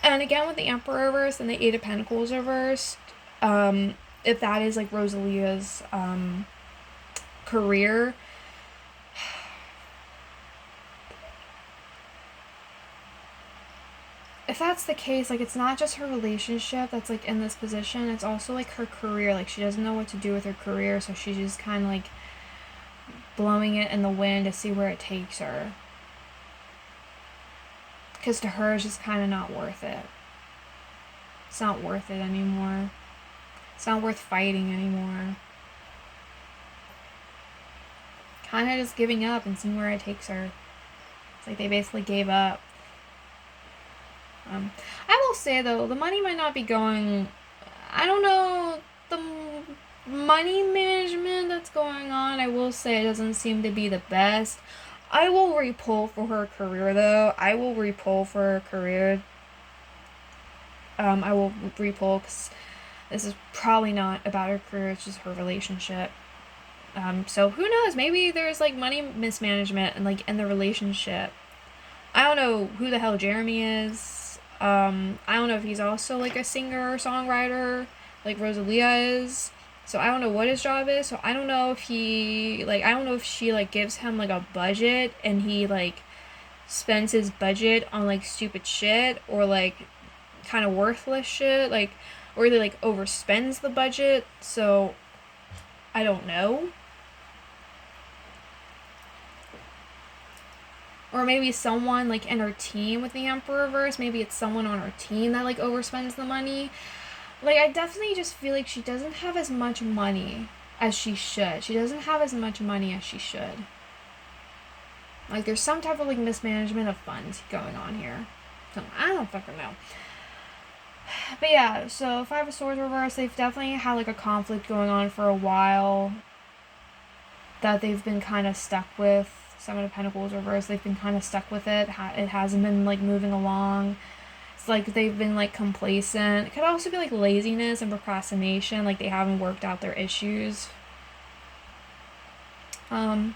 And again, with the Emperor reversed and the 8 of Pentacles reversed, if that is like Rosalia's career, if that's the case, like, it's not just her relationship that's like in this position, it's also like her career. Like, she doesn't know what to do with her career, so she's just kind of like blowing it in the wind to see where it takes her. Because to her, it's just kind of not worth it. It's not worth it anymore. It's not worth fighting anymore. Kind of just giving up and seeing where it takes her. It's like they basically gave up. I will say, though, the money might not be going... I don't know, the money management that's going on, I will say, it doesn't seem to be the best. I will re-pull for her career, though. I will re-pull for her career. I will re-pull because this is probably not about her career. It's just her relationship. So who knows? Maybe there's like money mismanagement and like in the relationship. I don't know who the hell Jeremy is. I don't know if he's also like a singer or songwriter like Rosalía is. So I don't know what his job is. So I don't know if he, like, I don't know if she, like, gives him, like, a budget and he, like, spends his budget on, like, stupid shit or, like, kind of worthless shit, like, or he, like, overspends the budget. So I don't know. Or maybe someone, like, in her team with the Emperor reverse, maybe it's someone on her team that, like, overspends the money. Like, I definitely just feel like she doesn't have as much money as she should. She doesn't have as much money as she should. Like, there's some type of, like, mismanagement of funds going on here. So, I don't fucking know. But yeah, so 5 of Swords reverse, they've definitely had, like, a conflict going on for a while that they've been kind of stuck with. 7 of Pentacles reverse, they've been kind of stuck with it. It hasn't been, like, moving along. Like they've been like complacent. It could also be like laziness and procrastination, like they haven't worked out their issues. 7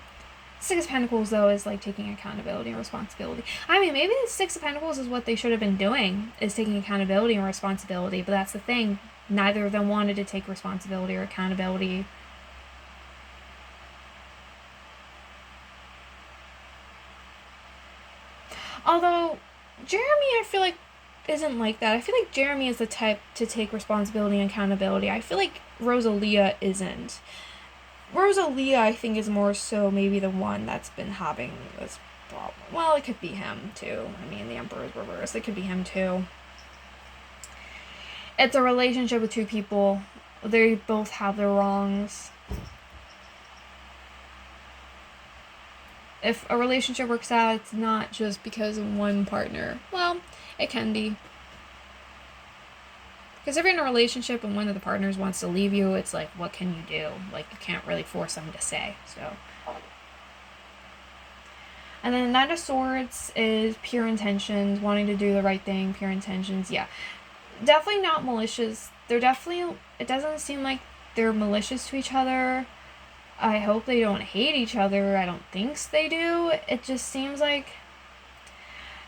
Six of Pentacles, though, is like taking accountability and responsibility. I mean, maybe the Six of Pentacles is what they should have been doing, is taking accountability and responsibility. But that's the thing. Neither of them wanted to take responsibility or accountability. Although, Jeremy, I feel like, isn't like that. I feel like Jeremy is the type to take responsibility and accountability. I feel like Rosalía isn't. Rosalía, I think, is more so maybe the one that's been having this problem. Well, it could be him, too. I mean, the Emperor's reverse. It could be him, too. It's a relationship with two people. They both have their wrongs. If a relationship works out, it's not just because of one partner. Well, it can be. Because if you're in a relationship and one of the partners wants to leave you, it's like, what can you do? Like, you can't really force them to stay, so. And then the Knight of Swords is pure intentions, wanting to do the right thing, pure intentions, yeah. Definitely not malicious. They're definitely, it doesn't seem like they're malicious to each other. I hope they don't hate each other. I don't think they do. It just seems like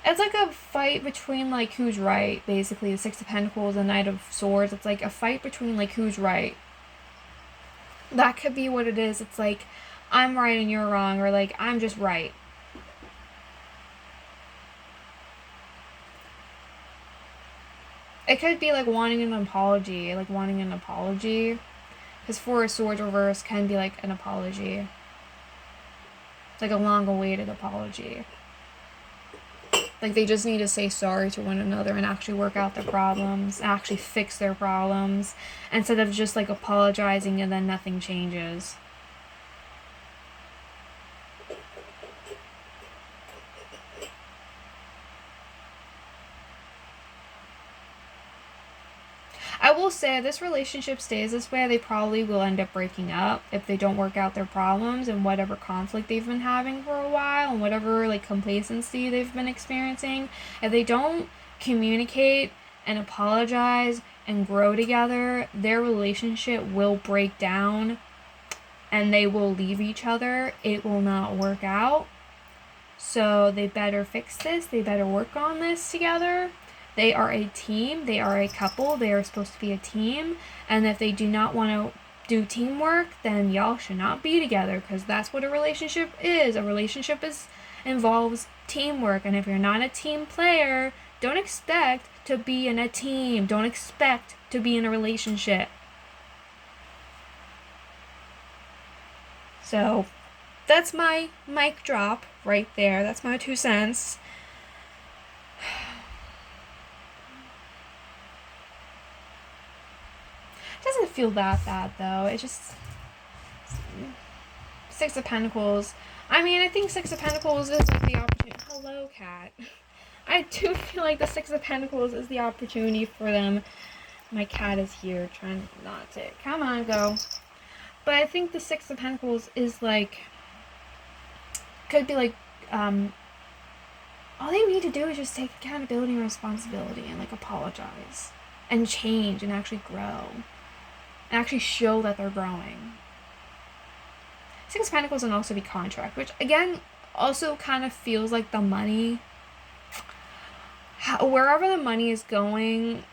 it's like a fight between, like, who's right, basically. The Six of Pentacles, the Knight of Swords. It's like a fight between, like, who's right. That could be what it is. It's like, I'm right and you're wrong, or, like, I'm just right. It could be, like, wanting an apology. Because Four of Swords reverse can be, like, an apology. It's like a long-awaited apology. Like, they just need to say sorry to one another and actually work out their problems, actually fix their problems, instead of just, like, apologizing and then nothing changes. I will say, if this relationship stays this way, they probably will end up breaking up if they don't work out their problems and whatever conflict they've been having for a while and whatever, like, complacency they've been experiencing. If they don't communicate and apologize and grow together, their relationship will break down and they will leave each other. It will not work out. So they better fix this. They better work on this together. They are a team. They are a couple. They are supposed to be a team. And if they do not want to do teamwork, then y'all should not be together, because that's what a relationship is. A relationship involves teamwork. And if you're not a team player, don't expect to be in a team. Don't expect to be in a relationship. So that's my mic drop right there. That's my 2 cents. Doesn't feel that bad, though. It just... Six of Pentacles. I mean, I think Six of Pentacles is like the opportunity... Hello, cat. I do feel like the Six of Pentacles is the opportunity for them. My cat is here trying not to... Come on, go. But I think the Six of Pentacles is like... Could be like... all they need to do is just take accountability and responsibility and, like, apologize. And change and actually grow. And actually show that they're growing. Six of Pentacles can also be contract, which, again, also kind of feels like the money. Wherever the money is going,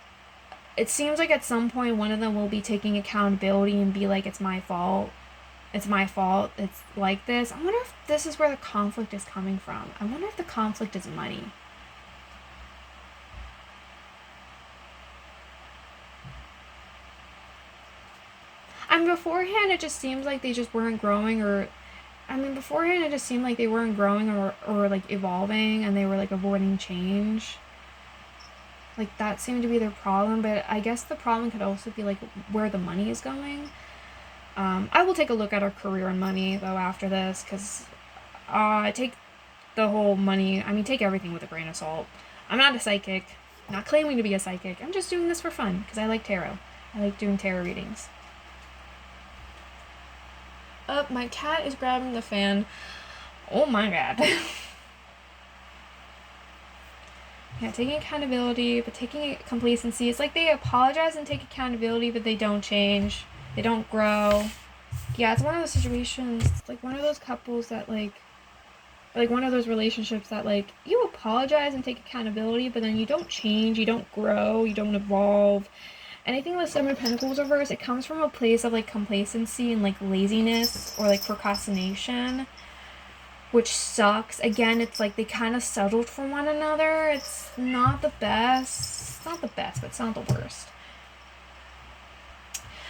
it seems like at some point one of them will be taking accountability and be like, it's my fault. It's my fault. It's like this. I wonder if this is where the conflict is coming from. I wonder if the conflict is money. I mean, beforehand, it just seems like they just weren't growing, or... I mean, beforehand, it just seemed like they weren't growing or like, evolving, and they were, like, avoiding change. Like, that seemed to be their problem, but I guess the problem could also be, like, where the money is going. I will take a look at our career and money, though, after this, because I take the whole money... I mean, take everything with a grain of salt. I'm not a psychic. I'm not claiming to be a psychic. I'm just doing this for fun, because I like tarot. I like doing tarot readings. Oh, my cat is grabbing the fan. Oh my god. Yeah, taking accountability, but taking complacency. It's like they apologize and take accountability, but they don't change. They don't grow. Yeah, it's one of those situations. It's like one of those couples that, like, Like one of those relationships that like you apologize and take accountability, but then you don't change, you don't grow, you don't evolve. And I think with Seven of Pentacles reverse, it comes from a place of like complacency and like laziness or like procrastination, which sucks. Again, it's like they kind of settled for one another. It's not the best. It's not the best, but it's not the worst.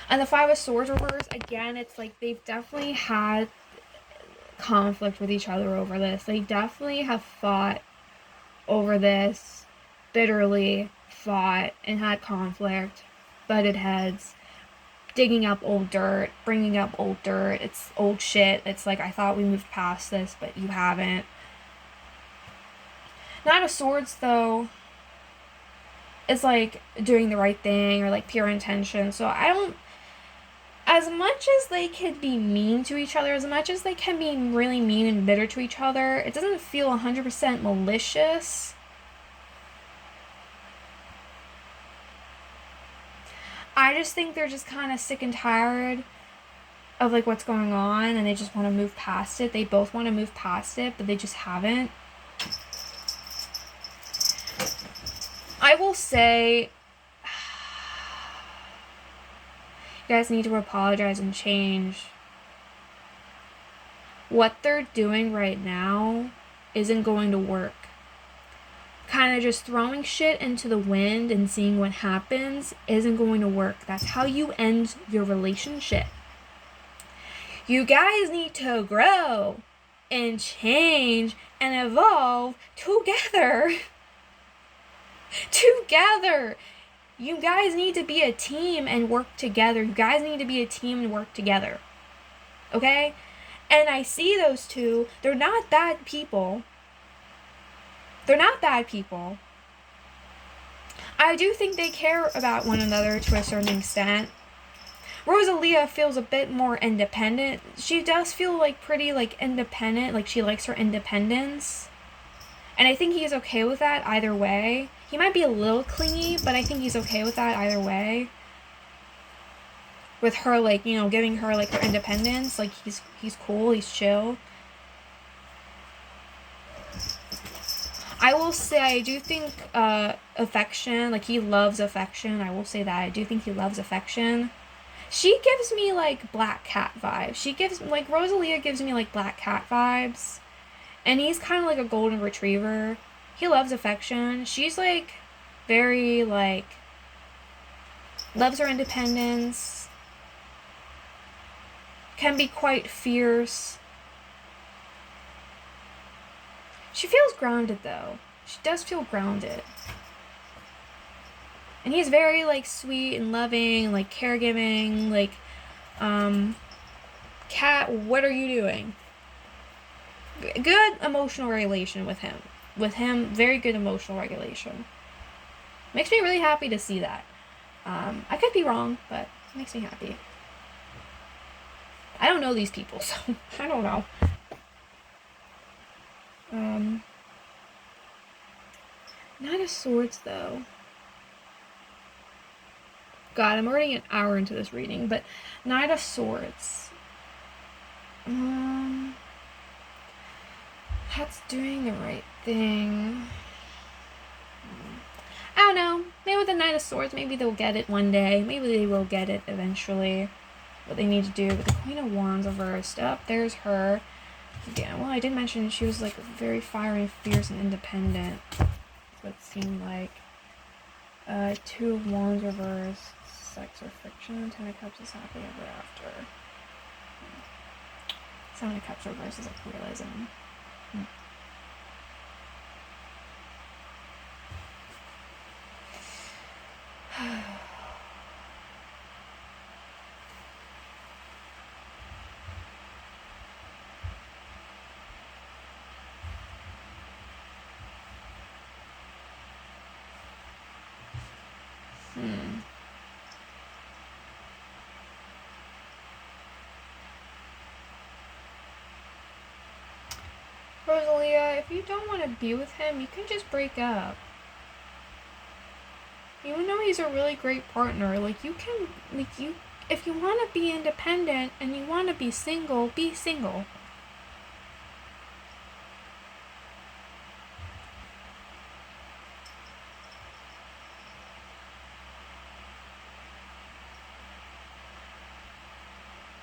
And the Five of Swords reverse, again, it's like they've definitely had conflict with each other over this. They definitely have fought over this, bitterly fought and had conflict, butted heads, digging up old dirt, bringing up old dirt. It's old shit. It's like, I thought we moved past this, but you haven't. Knight of Swords, though, is like doing the right thing or like pure intention. So I don't, as much as they could be mean to each other, as much as they can be really mean and bitter to each other, it doesn't feel 100% malicious. I just think they're just kind of sick and tired of like what's going on, and they just want to move past it. They both want to move past it, but they just haven't. I will say, you guys need to apologize and change. What they're doing right now isn't going to work. Kind of just throwing shit into the wind and seeing what happens isn't going to work. That's how you end your relationship. You guys need to grow and change and evolve together. Together. You guys need to be a team and work together. You guys need to be a team and work together. Okay? And I see those two. They're not bad people. They're not bad people. I do think they care about one another to a certain extent. Rosalía feels a bit more independent. She does feel like pretty like independent. Like she likes her independence. And I think he's okay with that either way. He might be a little clingy, but I think he's okay with that either way. With her, like, you know, giving her, like, her independence. Like, he's cool, he's chill. I will say, I do think affection, like, he loves affection. I will say that. I do think he loves affection. She gives me, like, black cat vibes. She gives, like, Rosalía gives me, like, black cat vibes. And he's kind of like a golden retriever. He loves affection. She's, like, very, like, loves her independence. Can be quite fierce. She feels grounded, though. She does feel grounded. And he's very, like, sweet and loving, and, like, caregiving, like, Cat, what are you doing? Good emotional regulation with him. With him, very good emotional regulation. Makes me really happy to see that. I could be wrong, but it makes me happy. I don't know these people, so I don't know. Knight of Swords, though. God, I'm already an hour into this reading, but Knight of Swords. That's doing the right thing. I don't know. Maybe with the Knight of Swords, maybe they'll get it one day. Maybe they will get it eventually. What they need to do. But the Queen of Wands reversed. Oh, there's her. Yeah, well, I did mention she was, like, very fiery, fierce, and independent. That's what it seemed like. Two of Wands reversed. Sex or friction. Ten of Cups is happy ever after. Seven of Cups reversed is like realism. Rosalía, if you don't want to be with him, you can just break up. Even though he's a really great partner, like, you can, like, you, if you want to be independent and you want to be single, be single.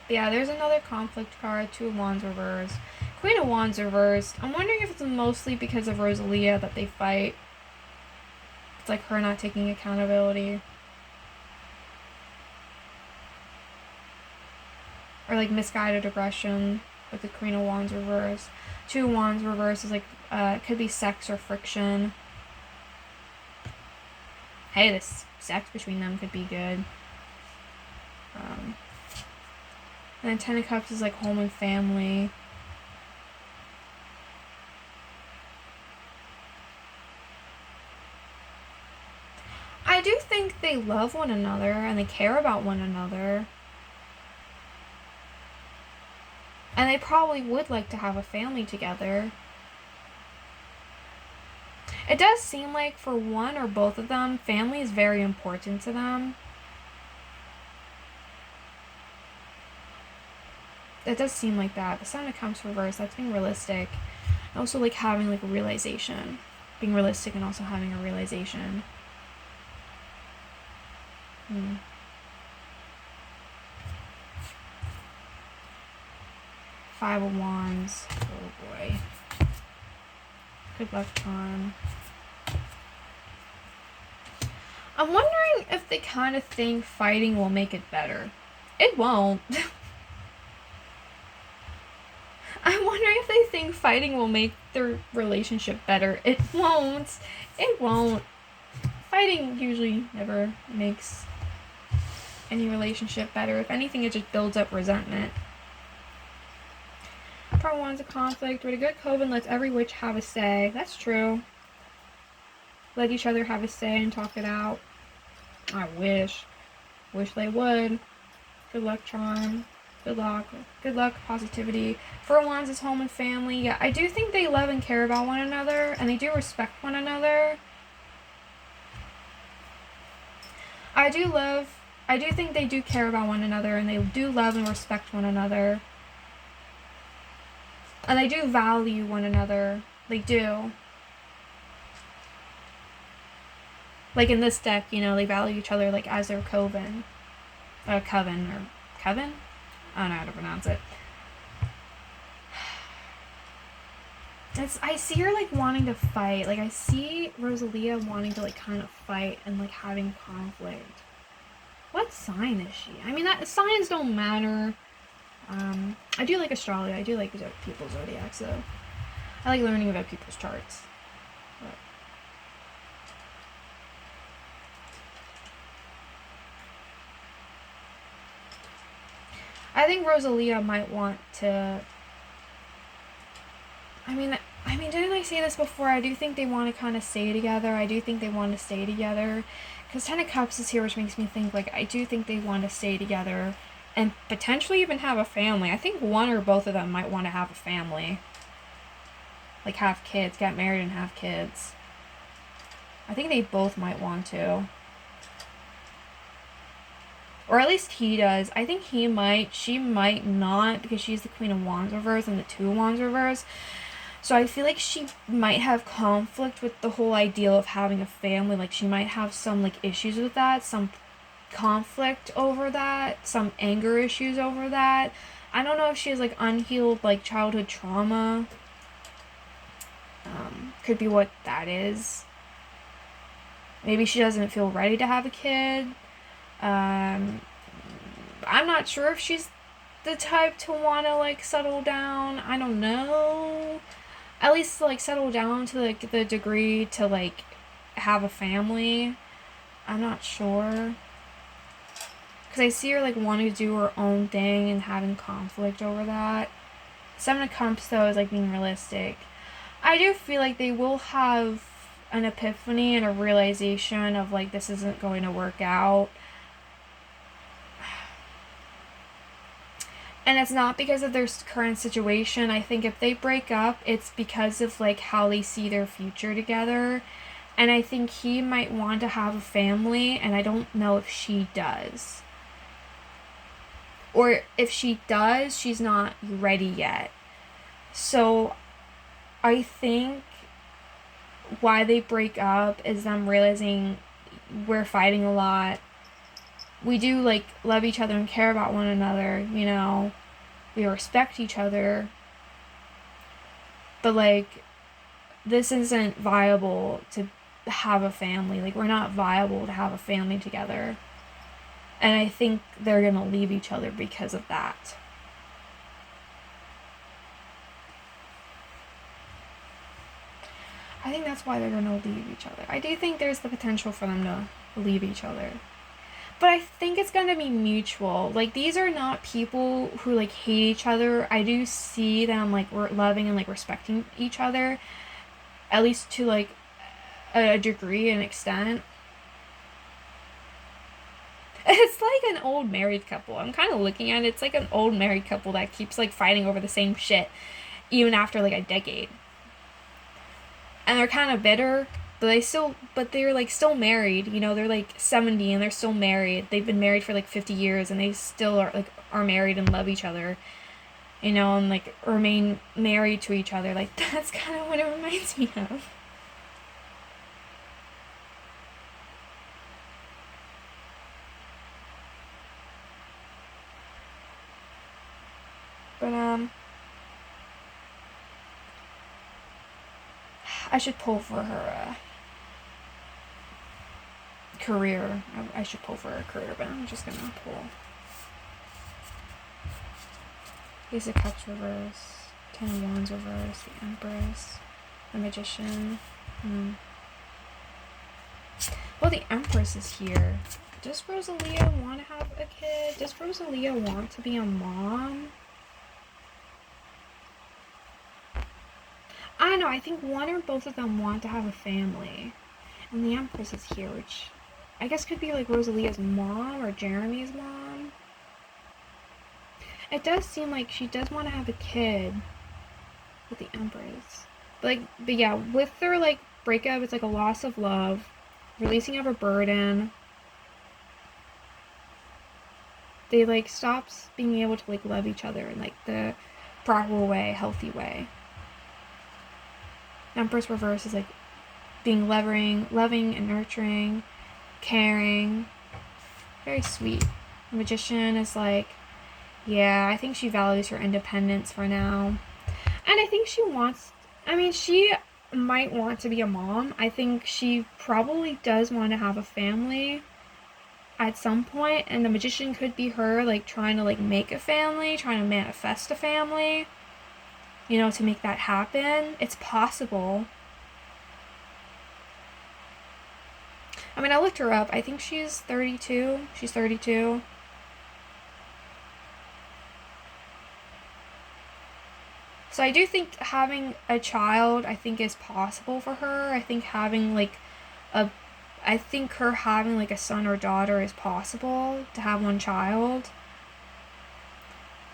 Yeah, there's another conflict card, Two of Wands reversed. Queen of Wands reversed. I'm wondering if it's mostly because of Rosalía that they fight. It's like her not taking accountability. Or like misguided aggression with the Queen of Wands reversed. Two of Wands reversed is like, it could be sex or friction. Hey, this sex between them could be good. And then Ten of Cups is like home and family. I do think they love one another and they care about one another. And they probably would like to have a family together. It does seem like for one or both of them, family is very important to them. It does seem like that. The Seven of Cups reversed, that's being realistic. Also like having like a realization. Being realistic and also having a realization. Five of Wands. Oh boy. Good luck charm. I'm wondering if they kind of think fighting will make it better. It won't. I'm wondering if they think fighting will make their relationship better. It won't. It won't. Fighting usually never makes any relationship better. If anything, it just builds up resentment. Part one's a conflict, where the good coven lets every witch have a say. That's true. Let each other have a say and talk it out. I wish. Wish they would. Good luck, charm. Good luck. Good luck, positivity. For Wands is home and family. Yeah, I do think they love and care about one another, and they do respect one another. I do think they do care about one another, and they do love and respect one another. And they do value one another. They do. Like in this deck, you know, they value each other like as their coven. Coven? I don't know how to pronounce it. I see her like wanting to fight. Like I see Rosalía wanting to like kind of fight and like having conflict. What sign is she? I mean, that signs don't matter. I do like astrology. I do like people's zodiacs, though. I like learning about people's charts. But I think Rosalía might want to. I mean, didn't I say this before? I do think they want to kind of stay together. I do think they want to stay together. Because Ten of Cups is here, which makes me think, like, I do think they want to stay together. And potentially even have a family. I think one or both of them might want to have a family. Like, have kids. Get married and have kids. I think they both might want to. Or at least he does. I think he might. She might not, because she's the Queen of Wands reverse and the Two of Wands reverse. So I feel like she might have conflict with the whole idea of having a family. Like, she might have some, like, issues with that. Some conflict over that. Some anger issues over that. I don't know if she has, like, unhealed, like, childhood trauma. Could be what that is. Maybe she doesn't feel ready to have a kid. I'm not sure if she's the type to want to, like, settle down. I don't know. At least, like, settle down to, like, the degree to, like, have a family. I'm not sure. Because I see her, like, wanting to do her own thing and having conflict over that. Seven of Cups, though, is, like, being realistic. I do feel like they will have an epiphany and a realization of, like, this isn't going to work out. And it's not because of their current situation. I think if they break up, it's because of, like, how they see their future together. And I think he might want to have a family, and I don't know if she does. Or if she does, she's not ready yet. So I think why they break up is them realizing we're fighting a lot. we do like love each other and care about one another, you know, we respect each other, but like this isn't viable to have a family. Like we're not viable to have a family together. And I think they're gonna leave each other because of that. I think that's why they're gonna leave each other. I do think there's the potential for them to leave each other. But I think it's gonna be mutual. Like, these are not people who, like, hate each other. I do see them, like, loving and, like, respecting each other. At least to, like, a degree and extent. It's like an old married couple. I'm kind of looking at it. It's like an old married couple that keeps, like, fighting over the same shit. Even after, like, a decade. And they're kind of bitter. But they're like still married, you know, they're like 70 and they're still married. They've been married for like 50 years and they still are married and love each other, you know, and like remain married to each other. Like, that's kind of what it reminds me of. But I should pull for her career. I should pull for her career, but I'm just gonna pull. Ace of Cups reverse, Ten of Wands reverse, the Empress, the Magician. Well, the Empress is here. Does Rosalía want to have a kid? Does Rosalía want to be a mom? I don't know. I think one or both of them want to have a family. And the Empress is here, which I guess could be like Rosalía's mom or Jeremy's mom. It does seem like she does want to have a kid with the Empress. But yeah, with their like breakup, it's like a loss of love, releasing of a burden. They like stops being able to like love each other in like the proper way, healthy way. Empress reverse is like being loving and nurturing, caring, very sweet. The Magician is like, yeah, I think she values her independence for now. And I think she might want to be a mom. I think she probably does want to have a family at some point, and the Magician could be her, like, trying to, like, make a family, trying to manifest a family, you know, to make that happen. It's possible. I mean, I looked her up. I think she's 32. She's 32. So I do think having a child, I think, is possible for her. I think her having like a son or daughter is possible, to have one child.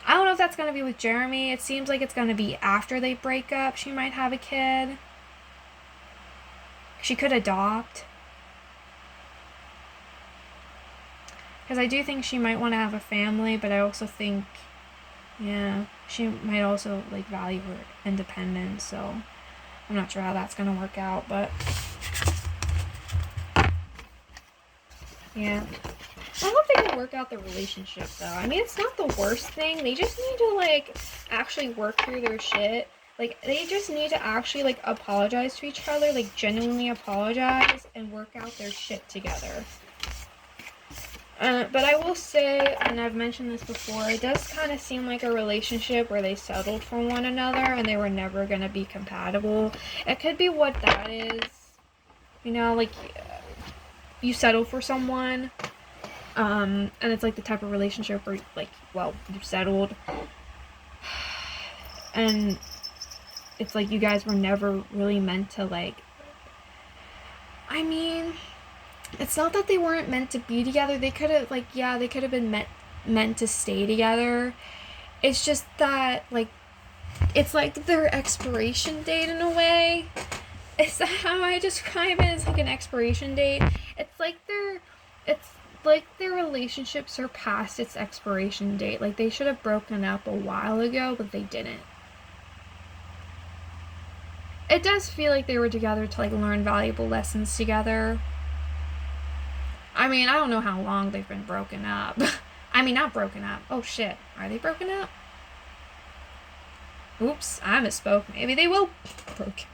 I don't know if that's going to be with Jeremy. It seems like it's going to be after they break up. She might have a kid. She could adopt. Because I do think she might want to have a family, but I also think, yeah, she might also like value her independence, so I'm not sure how that's going to work out, but yeah. I hope they can work out the relationship, though. I mean, it's not the worst thing. They just need to, like, actually work through their shit. Like, they just need to actually, like, apologize to each other. Like, genuinely apologize and work out their shit together. But I will say, and I've mentioned this before, it does kind of seem like a relationship where they settled for one another and they were never going to be compatible. It could be what that is. You know, like, you settle for someone, and it's like the type of relationship where, like, well, you settled, and it's like you guys were never really meant to, like, I mean, it's not that they weren't meant to be together. They could have, like, yeah, they could have been meant to stay together. It's just that, like, it's like their expiration date in a way. Is that how I describe it? It's like an expiration date. It's like their relationship surpassed its expiration date. Like, they should have broken up a while ago, but they didn't. It does feel like they were together to, like, learn valuable lessons together. I mean, I don't know how long they've been broken up. I mean, not broken up. Oh shit. Are they broken up? Oops, I misspoke. Maybe they will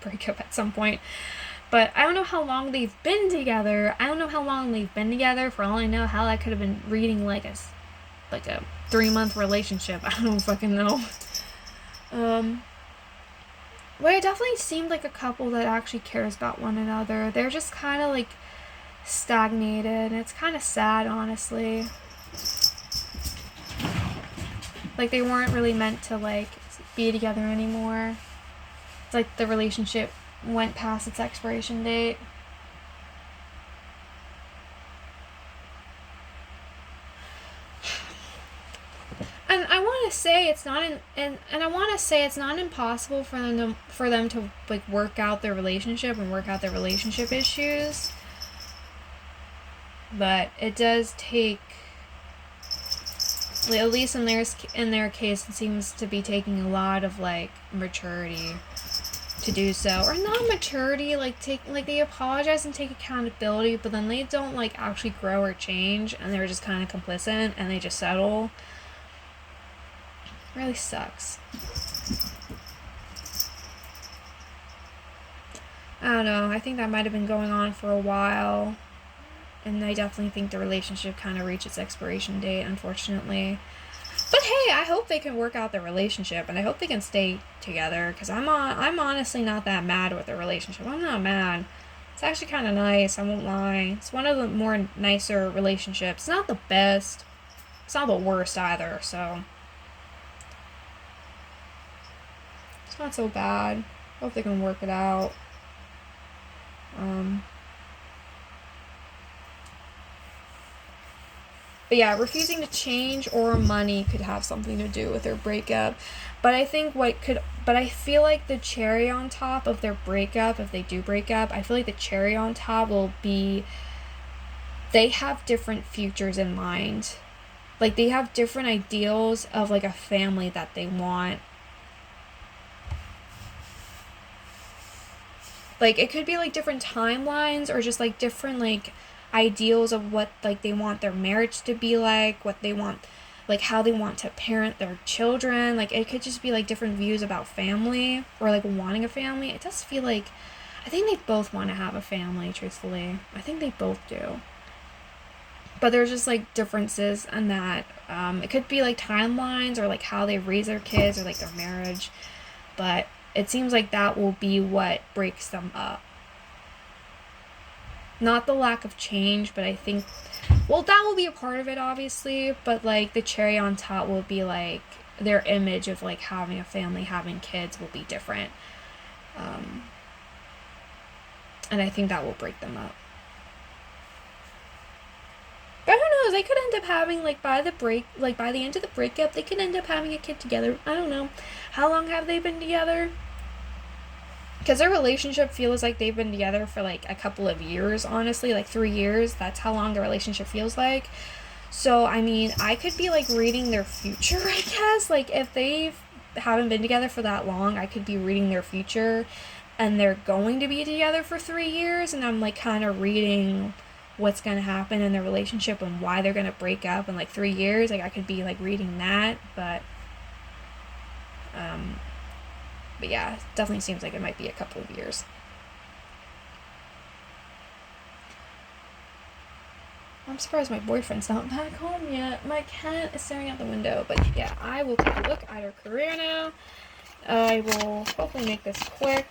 break up at some point. But I don't know how long they've been together. I don't know how long they've been together. For all I know, hell, I could have been reading like a 3-month relationship. I don't fucking know. But it definitely seemed like a couple that actually cares about one another. They're just kind of like stagnated, and it's kind of sad, honestly. Like they weren't really meant to like be together anymore. It's like the relationship went past its expiration date. And I want to say it's not impossible for them to like work out their relationship and work out their relationship issues. But it does take, at least in their case, it seems to be taking a lot of like maturity to do so, or not maturity, like they apologize and take accountability, but then they don't like actually grow or change, and they're just kind of complicit and they just settle. It really sucks. I don't know. I think that might have been going on for a while, and I definitely think the relationship kind of reached its expiration date, unfortunately. But hey, I hope they can work out their relationship, and I hope they can stay together, because I'm honestly not that mad with their relationship. I'm not mad. It's actually kind of nice, I won't lie. It's one of the more nicer relationships. It's not the best. It's not the worst either, so it's not so bad. Hope they can work it out. But yeah, refusing to change or money could have something to do with their breakup. But I feel like the cherry on top of their breakup, if they do break up, I feel like the cherry on top will be they have different futures in mind. Like they have different ideals of like a family that they want. Like it could be like different timelines, or just like different like ideals of what like they want their marriage to be like, what they want, like how they want to parent their children. Like it could just be like different views about family, or like wanting a family. It does feel like I think they both want to have a family, truthfully. I think they both do. But there's just like differences in that. It could be like timelines, or like how they raise their kids, or like their marriage. But it seems like that will be what breaks them up. Not the lack of change, but I think, well, that will be a part of it, obviously, but like the cherry on top will be like their image of like having a family, having kids will be different. And I think that will break them up. But who knows? They could end up having, like, by the end of the breakup, they could end up having a kid together. I don't know. How long have they been together? Because their relationship feels like they've been together for, like, a couple of years, honestly. Like, 3 years. That's how long the relationship feels like. So, I mean, I could be, like, reading their future, I guess. Like, if they haven't been together for that long, I could be reading their future. And they're going to be together for 3 years. And I'm, like, kind of reading what's going to happen in their relationship and why they're going to break up in, like, 3 years. Like, I could be, like, reading that. But yeah, it definitely seems like it might be a couple of years. I'm surprised my boyfriend's not back home yet. My cat is staring out the window. But yeah, I will take a look at her career now. I will hopefully make this quick.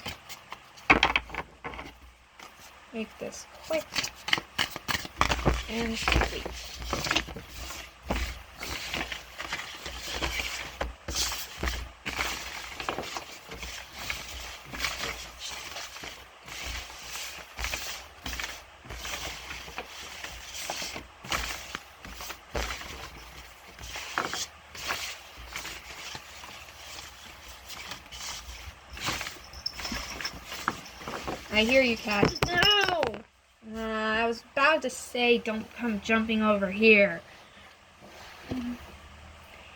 And sweet. I hear you, cat. No! I was about to say don't come jumping over here.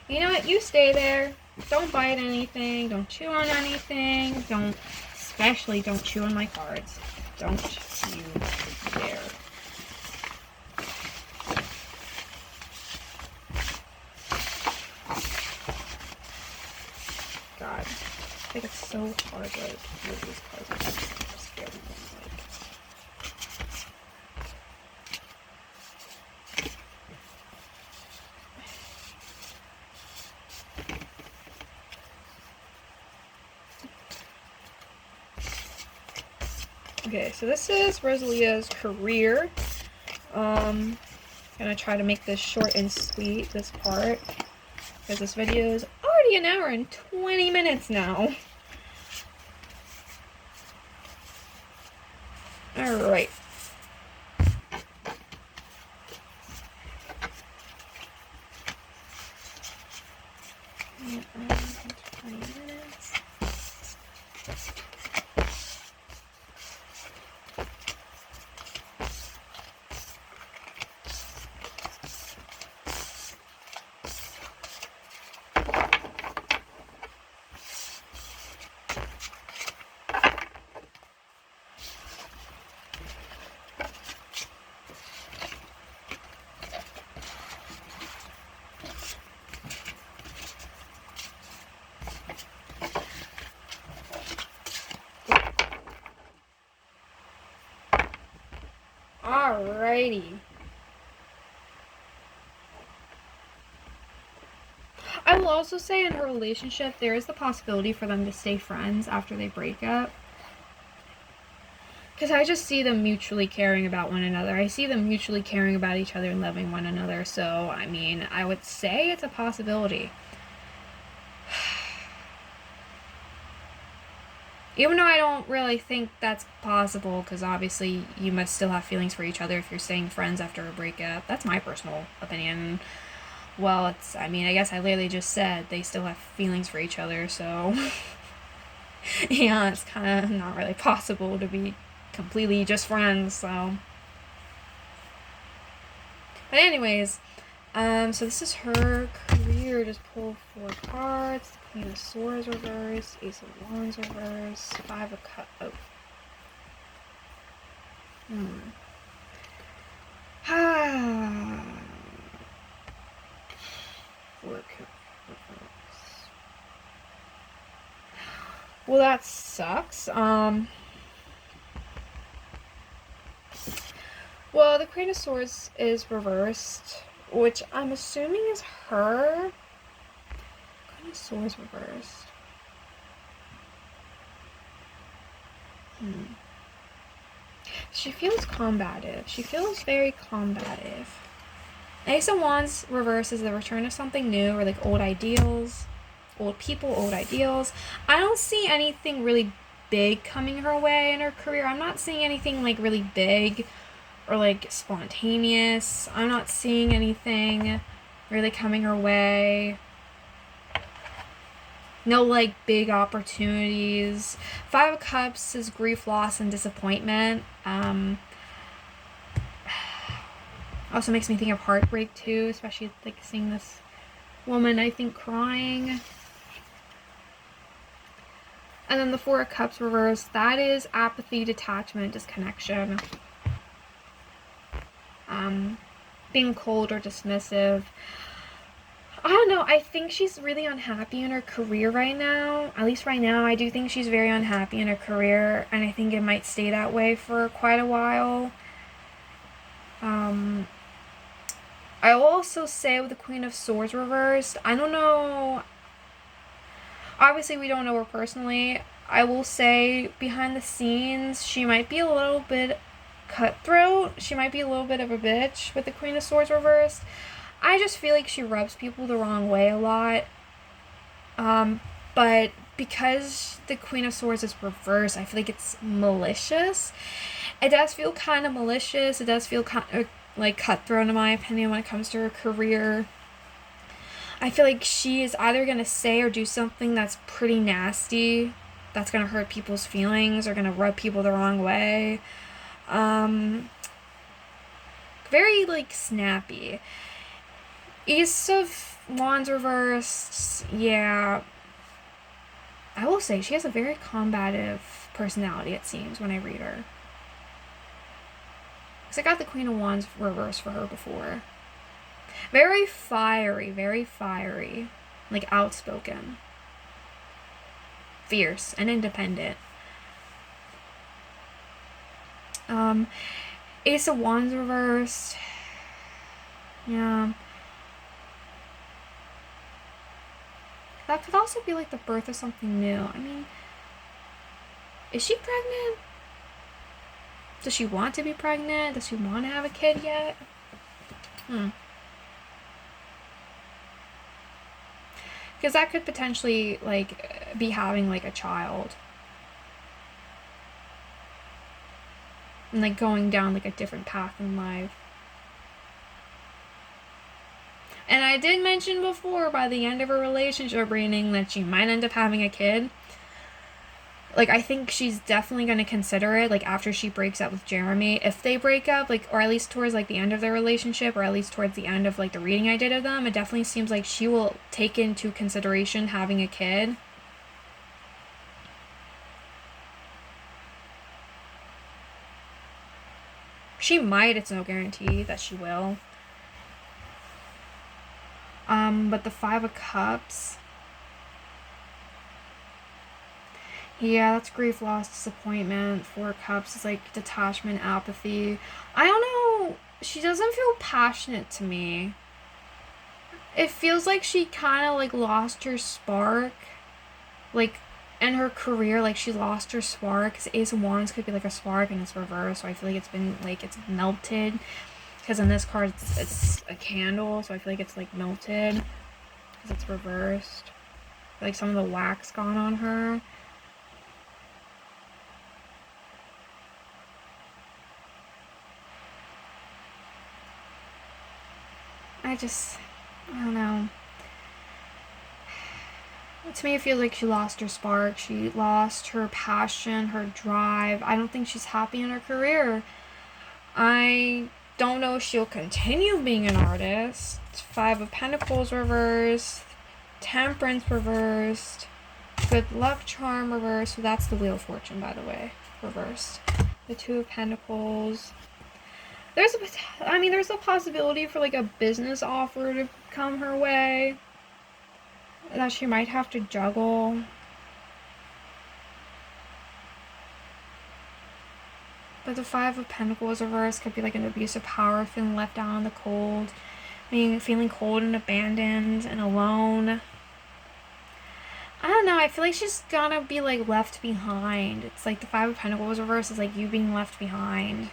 You know what? You stay there. Don't bite anything. Don't chew on anything. Especially don't chew on my cards. Don't you dare. like with these cards. I'm just scared of them, like. Okay, so this is Rosalia's career. Gonna try to make this short and sweet, this part, because this video is already an hour and 20 minutes now. Alright. Alrighty. I will also say in her relationship, there is the possibility for them to stay friends after they break up. Because I just see them mutually caring about one another. I see them mutually caring about each other and loving one another. So, I mean, I would say it's a possibility. Even though I don't really think that's possible, because obviously you must still have feelings for each other if you're staying friends after a breakup. That's my personal opinion. Well, I mean, I guess I literally just said they still have feelings for each other, so yeah, it's kind of not really possible to be completely just friends, so. But anyways, so this is her career. Just pull 4 cards. Queen of Swords reverse, Ace of Wands reverse, 5 of Cups. Oh. 4 Cups reverse. Well, that sucks. Well, the Queen of Swords is reversed, which I'm assuming is her. Queen of Swords reversed. She feels combative. She feels very combative. Ace of Wands reverse is the return of something new, or like old ideals, old people, old ideals. I don't see anything really big coming her way in her career. I'm not seeing anything like really big or like spontaneous. I'm not seeing anything really coming her way. No like big opportunities. 5 of Cups is grief, loss, and disappointment. Also makes me think of heartbreak too, especially like seeing this woman, I think, crying. And then the 4 of Cups reversed, that is apathy, detachment, disconnection. Being cold or dismissive. I don't know, I think she's really unhappy in her career right now. At least right now, I do think she's very unhappy in her career, and I think it might stay that way for quite a while. I will also say with the Queen of Swords reversed, I don't know, obviously we don't know her personally. I will say behind the scenes, she might be a little bit cutthroat. She might be a little bit of a bitch with the Queen of Swords reversed. I just feel like she rubs people the wrong way a lot. But because the Queen of Swords is reversed, I feel like it's malicious. It does feel kind of malicious. It does feel kind of like cutthroat in my opinion when it comes to her career. I feel like she is either going to say or do something that's pretty nasty, that's going to hurt people's feelings or going to rub people the wrong way. Very like snappy. Ace of Wands reversed, yeah. I will say she has a very combative personality, it seems, when I read her. Because I got the Queen of Wands reversed for her before. Very fiery, like outspoken. fierce and independent. Ace of Wands reversed. Yeah. That could also be like the birth of something new. I mean, is she pregnant? Does she want to be pregnant? Does she want to have a kid yet? Because that could potentially, like, be having, like, a child. And, like, going down, like, a different path in life. And I did mention before, by the end of her relationship reading, that she might end up having a kid. Like, I think she's definitely going to consider it, like, after she breaks up with Jeremy. If they break up, like, or at least towards, like, the end of their relationship, or at least towards the end of, like, the reading I did of them, it definitely seems like she will take into consideration having a kid. She might, it's no guarantee that she will. But the Five of Cups. Yeah, that's grief, loss, disappointment. Four of Cups is like detachment, apathy. I don't know. She doesn't feel passionate to me. It feels like she kind of like lost her spark. Like in her career, like she lost her spark. Because Ace of Wands could be like a spark and it's reversed. So I feel like it's been like it's melted. Because in this card, it's a candle, so I feel like it's, like, melted. Because it's reversed. Like, some of the wax gone on her. I don't know. To me, it feels like she lost her spark. She lost her passion, her drive. I don't think she's happy in her career. I don't know if she'll continue being an artist. Five of Pentacles reversed. Temperance reversed. Good luck charm reversed. So that's the Wheel of Fortune, by the way, reversed. The Two of Pentacles. There's a possibility for like a business offer to come her way that she might have to juggle. But the Five of Pentacles reversed could be like an abuse of power, feeling left out in the cold, feeling cold and abandoned and alone. I don't know, I feel like she's gonna be like left behind. It's like the Five of Pentacles reversed is like you being left behind.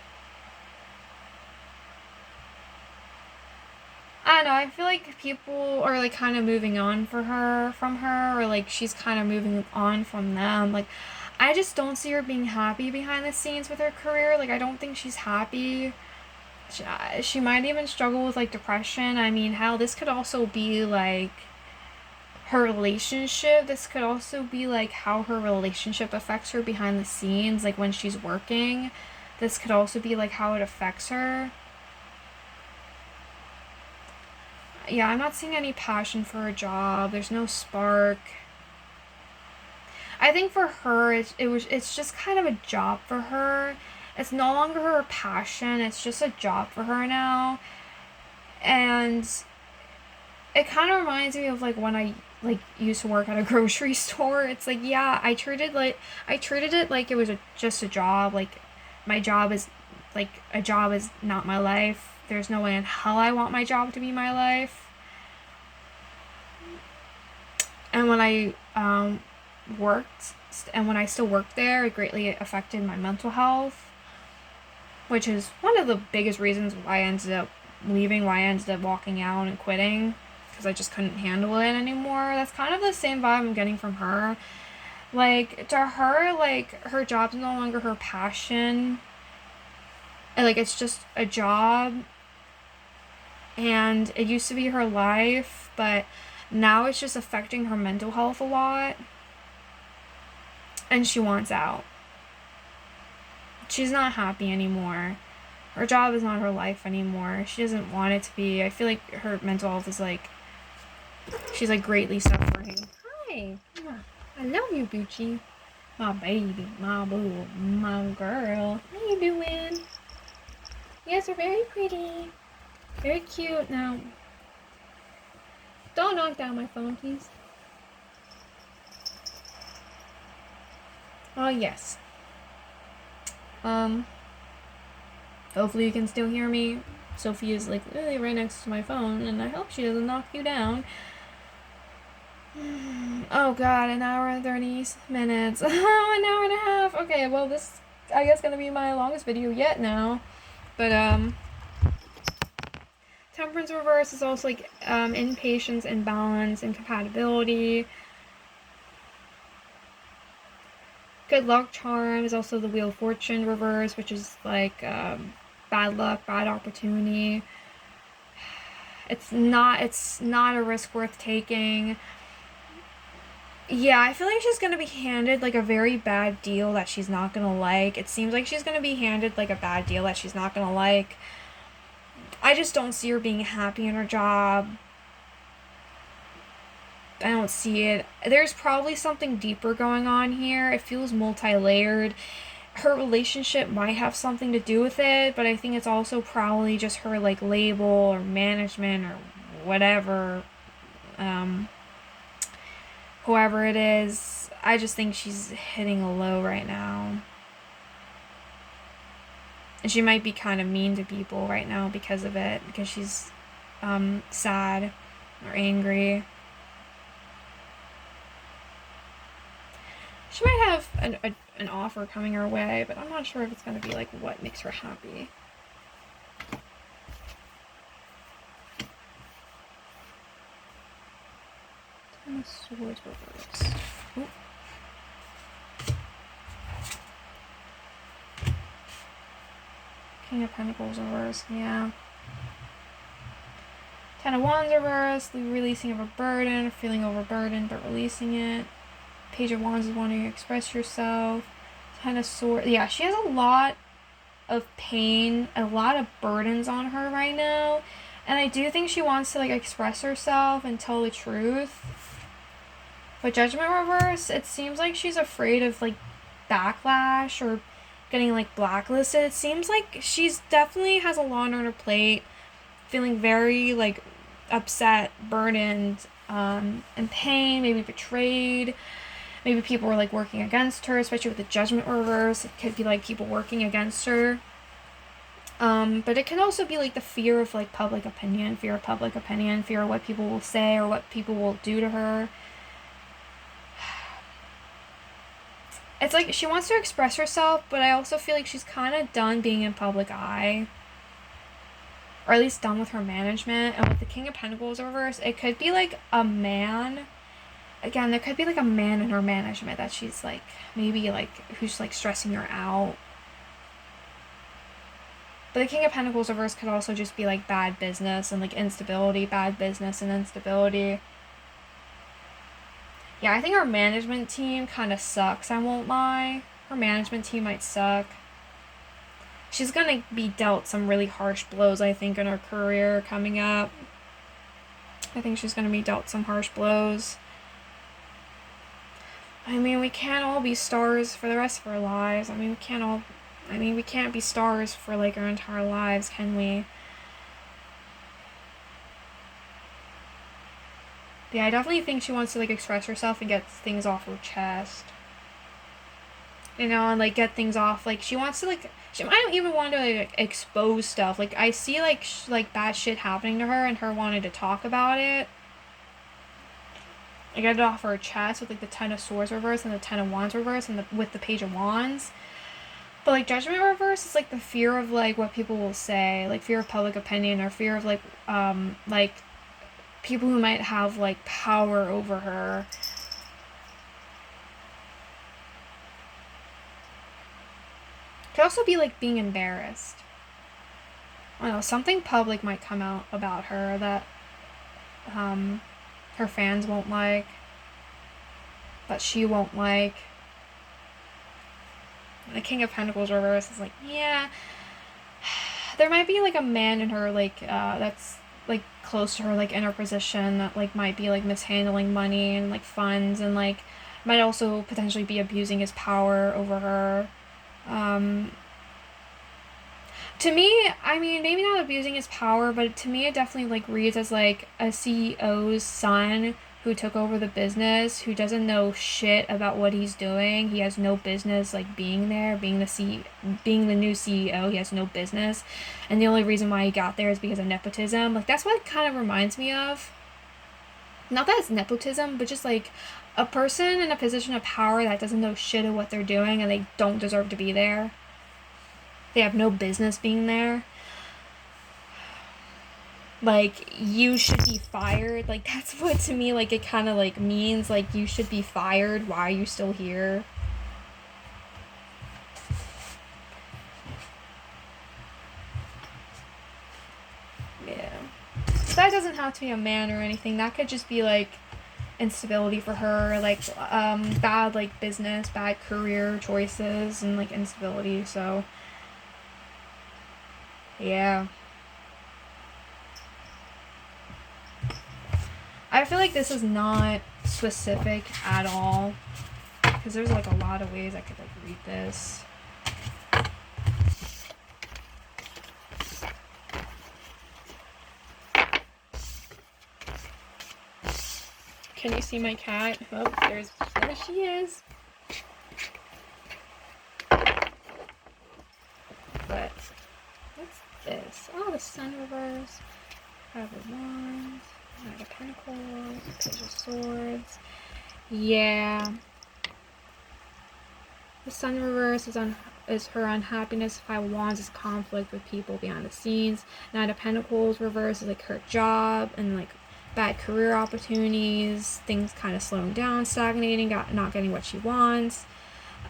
I don't know, I feel like people are like kind of moving on from her, or like she's kind of moving on from them. Like, I just don't see her being happy behind the scenes with her career. Like, I don't think she's happy. She might even struggle with like depression. I mean, hell, this could also be like her relationship. This could also be like how her relationship affects her behind the scenes, like when she's working. This could also be like how it affects her. Yeah, I'm not seeing any passion for her job. There's no spark. I think for her, it's just kind of a job for her. It's no longer her passion. It's just a job for her now. And it kind of reminds me of like when I like used to work at a grocery store. It's like, yeah, I treated it like it was just a job. Like, my job is like a job is not my life. There's no way in hell I want my job to be my life. And when I worked, and when I still worked there, it greatly affected my mental health, which is one of the biggest reasons why I ended up leaving, why I ended up walking out and quitting, because I just couldn't handle it anymore. That's kind of the same vibe I'm getting from her. Like, to her, like, her job's no longer her passion. And, like, it's just a job. And it used to be her life, but now it's just affecting her mental health a lot. And she wants out. She's not happy anymore. Her job is not her life anymore. She doesn't want it to be. I feel like her mental health is like, she's like greatly suffering. Hi. I love you, Gucci. My baby, my boo, my girl. How you doing? You guys are very pretty. Very cute. Now, don't knock down my phone, please. Yes. Hopefully you can still hear me. Sophie is like literally right next to my phone, and I hope she doesn't knock you down. Oh god, an hour and 30 minutes. Oh, an hour and a half. Okay, well this I guess gonna be my longest video yet now. But Temperance reverse is also like impatience, imbalance, incompatibility. Good luck charm is also the Wheel of Fortune reverse, which is like bad luck, bad opportunity. It's not a risk worth taking. Yeah, I feel like she's gonna be handed like a very bad deal that she's not gonna like. It seems like she's gonna be handed like a bad deal that she's not gonna like. I just don't see her being happy in her job. I don't see it. There's probably something deeper going on here. It feels multi-layered. Her relationship might have something to do with it, but I think it's also probably just her like label or management or whatever. Whoever it is, I just think she's hitting a low right now. And she might be kind of mean to people right now because of it, because she's sad or angry. She might have an offer coming her way, but I'm not sure if it's going to be like what makes her happy. Ten of Swords reverse. Ooh. King of Pentacles reverse, yeah. Ten of Wands reverse, the releasing of a burden, or feeling overburdened but releasing it. Page of Wands is wanting to express yourself. Ten of Swords, yeah, she has a lot of pain, a lot of burdens on her right now. And I do think she wants to like express herself and tell the truth. But Judgment reverse, it seems like she's afraid of like backlash or getting like blacklisted. It seems like she's definitely has a lot on her plate, feeling very like upset, burdened, in pain, maybe betrayed. Maybe people were like working against her, especially with the Judgment reverse. It could be like people working against her. But it can also be like the fear of like public opinion, fear of what people will say or what people will do to her. It's like she wants to express herself, but I also feel like she's kind of done being in public eye. Or at least done with her management. And with the King of Pentacles reverse, it could be like a man. Again, there could be like a man in her management that she's like, maybe like, who's like stressing her out. But the King of Pentacles reverse could also just be like bad business and like instability, bad business and instability. Yeah, I think her management team kind of sucks, I won't lie. Her management team might suck. She's gonna be dealt some really harsh blows, I think, in her career coming up. I think she's gonna be dealt some harsh blows. I mean, we can't all be stars for the rest of our lives. We can't be stars for like our entire lives, can we? Yeah, I definitely think she wants to like express herself and get things off her chest. You know, and like get things off. Like she wants to like, she might even want to like expose stuff. Like I see like bad shit happening to her and her wanting to talk about it. I get it off her chest with like the Ten of Swords reverse and the Ten of Wands reverse and with the Page of Wands. But like Judgment reverse is like the fear of like what people will say, like fear of public opinion or fear of like people who might have like power over her. Could also be like being embarrassed. I don't know, something public might come out about her that her fans won't like, that she won't like. And the King of Pentacles reverse is like, yeah, there might be like a man in her like that's like close to her, like in her position, that like might be like mishandling money and like funds and like might also potentially be abusing his power over her. To me, I mean, maybe not abusing his power, but to me it definitely like reads as like a CEO's son who took over the business, who doesn't know shit about what he's doing. He has no business like being there, being the new CEO. He has no business, and the only reason why he got there is because of nepotism. Like that's what it kind of reminds me of. Not that it's nepotism, but just like a person in a position of power that doesn't know shit of what they're doing and they don't deserve to be there. They have no business being there. Like, you should be fired. Like, that's what to me, like, it kind of, like, means. Like, you should be fired. Why are you still here? Yeah. That doesn't have to be a man or anything. That could just be, like, instability for her. Like, bad, like, business, bad career choices, and, like, instability. So, yeah. I feel like this is not specific at all, because there's like a lot of ways I could like read this. Can you see my cat? Oh, there she is. But what's this? Oh, the sun reverse. Five of Wands. Knight of Pentacles. Page of Swords. Yeah. The sun reverse is her unhappiness. Five of Wands is conflict with people behind the scenes. Knight of Pentacles reverse is like her job and like bad career opportunities. Things kind of slowing down, stagnating, not getting what she wants.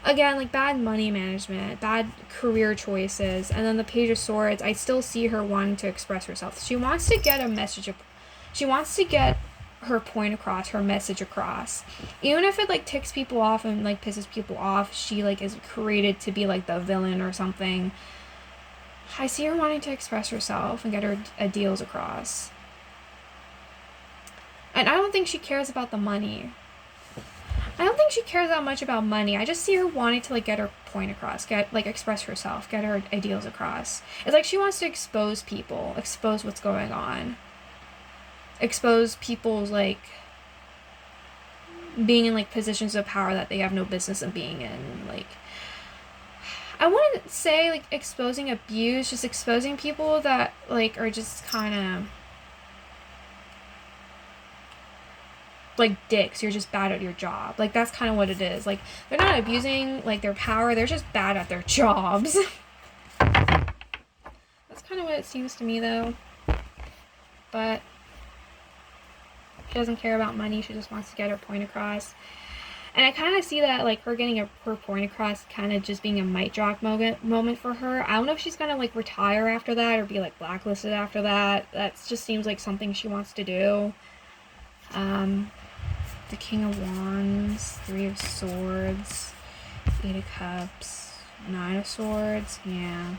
Again, like bad money management, bad career choices. And then the Page of Swords, I still see her wanting to express herself. She wants to get a message. She wants to get her point across, her message across. Even if it like ticks people off and like pisses people off, she like is created to be like the villain or something. I see her wanting to express herself and get her ideals across. And I don't think she cares about the money. I don't think she cares that much about money. I just see her wanting to like get her point across, get like express herself, get her ideals across. It's like she wants to expose people, expose what's going on. Expose people's like being in like positions of power that they have no business in being in. Like I wouldn't say like exposing abuse, just exposing people that like are just kind of like dicks. You're just bad at your job. Like that's kind of what it is. Like they're not abusing like their power, they're just bad at their jobs. That's kind of what it seems to me though. But she doesn't care about money. She just wants to get her point across. And I kind of see that, like, her getting her point across kind of just being a mic drop moment for her. I don't know if she's going to, like, retire after that or be, like, blacklisted after that. That just seems like something she wants to do. The King of Wands, Three of Swords, Eight of Cups, Nine of Swords. Yeah.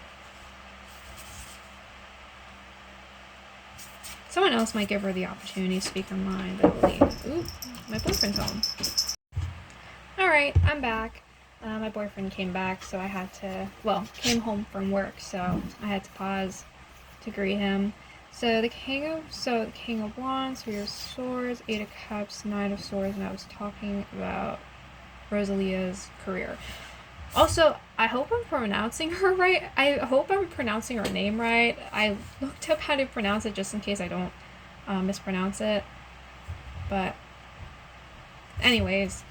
Someone else might give her the opportunity to speak her mind, I believe. Ooh, my boyfriend's home. Alright, I'm back. My boyfriend came back, so I had to, came home from work, so I had to pause to greet him. So the King of Wands, Three of Swords, Eight of Cups, Nine of Swords, and I was talking about Rosalia's career. Also, I hope I'm pronouncing her right. I hope I'm pronouncing her name right. I looked up how to pronounce it just in case I don't mispronounce it. But, anyways.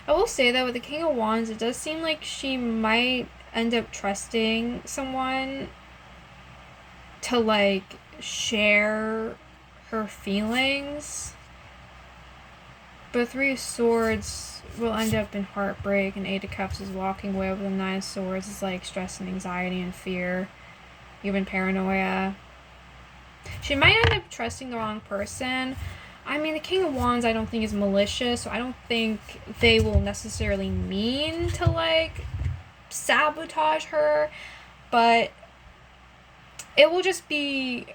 I will say that with the King of Wands, it does seem like she might end up trusting someone to, like, share her feelings. But Three of Swords will end up in heartbreak, and Eight of Cups is walking away with the Nine of Swords is like stress and anxiety and fear, even paranoia. She might end up trusting the wrong person. I mean, the King of Wands I don't think is malicious, so I don't think they will necessarily mean to like sabotage her, but it will just be,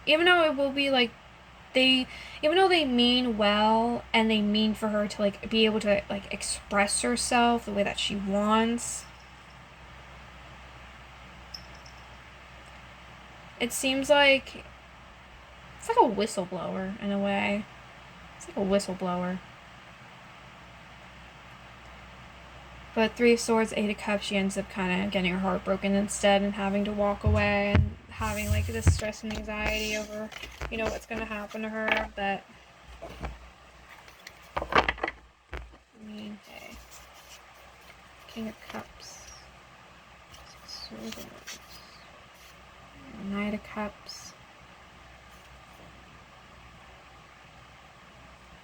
even though it will be like even though they mean well and they mean for her to like be able to like express herself the way that she wants, It seems like it's like a whistleblower in a way. It's like a whistleblower. But Three of Swords, Eight of Cups, she ends up kind of getting her heart broken instead and having to walk away and having like this stress and anxiety over, you know, what's going to happen to her. That, I mean, hey. King of Cups. Six of Swords. Knight of Cups.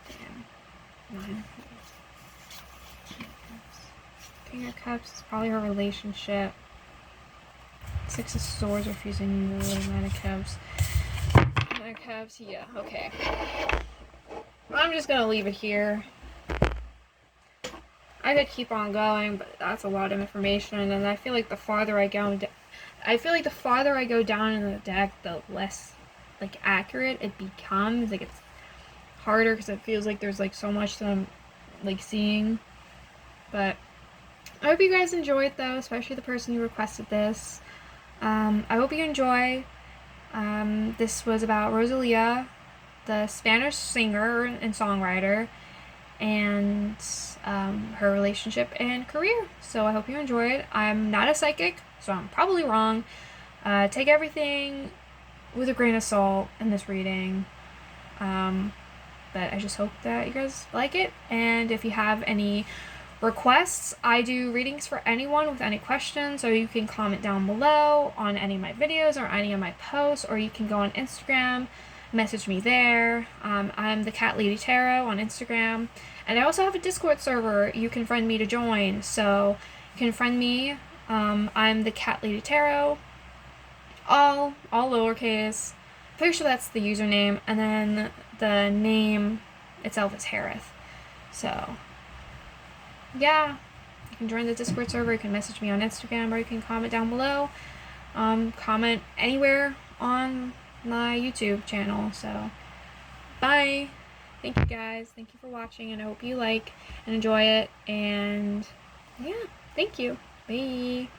Damn. Nine of Cups. King of Cups is probably her relationship. Six of Swords refusing the Nine of Cups. Nine of Cups, yeah, okay. I'm just gonna leave it here. I could keep on going, but that's a lot of information, and I feel like the farther I go, down in the deck, the less like accurate it becomes. Like it's harder because it feels like there's like so much that I'm like seeing, but. I hope you guys enjoyed though, especially the person who requested this. I hope you enjoy. This was about Rosalía, the Spanish singer and songwriter, and her relationship and career. So I hope you enjoyed. I'm not a psychic, so I'm probably wrong. Take everything with a grain of salt in this reading. But I just hope that you guys like it. And if you have any requests, I do readings for anyone with any questions, so you can comment down below on any of my videos or any of my posts, or you can go on Instagram, message me there. I'm the Cat Lady Tarot on Instagram, and I also have a Discord server you can friend me to join, so you can friend me. I'm the Cat Lady Tarot, all lowercase. Pretty sure that's the username, and then the name itself is Harith. So yeah, you can join the Discord server, you can message me on Instagram, or you can comment down below. Comment anywhere on my YouTube channel. So, bye. Thank you guys. Thank you for watching, and I hope you like and enjoy it. And yeah, thank you. Bye.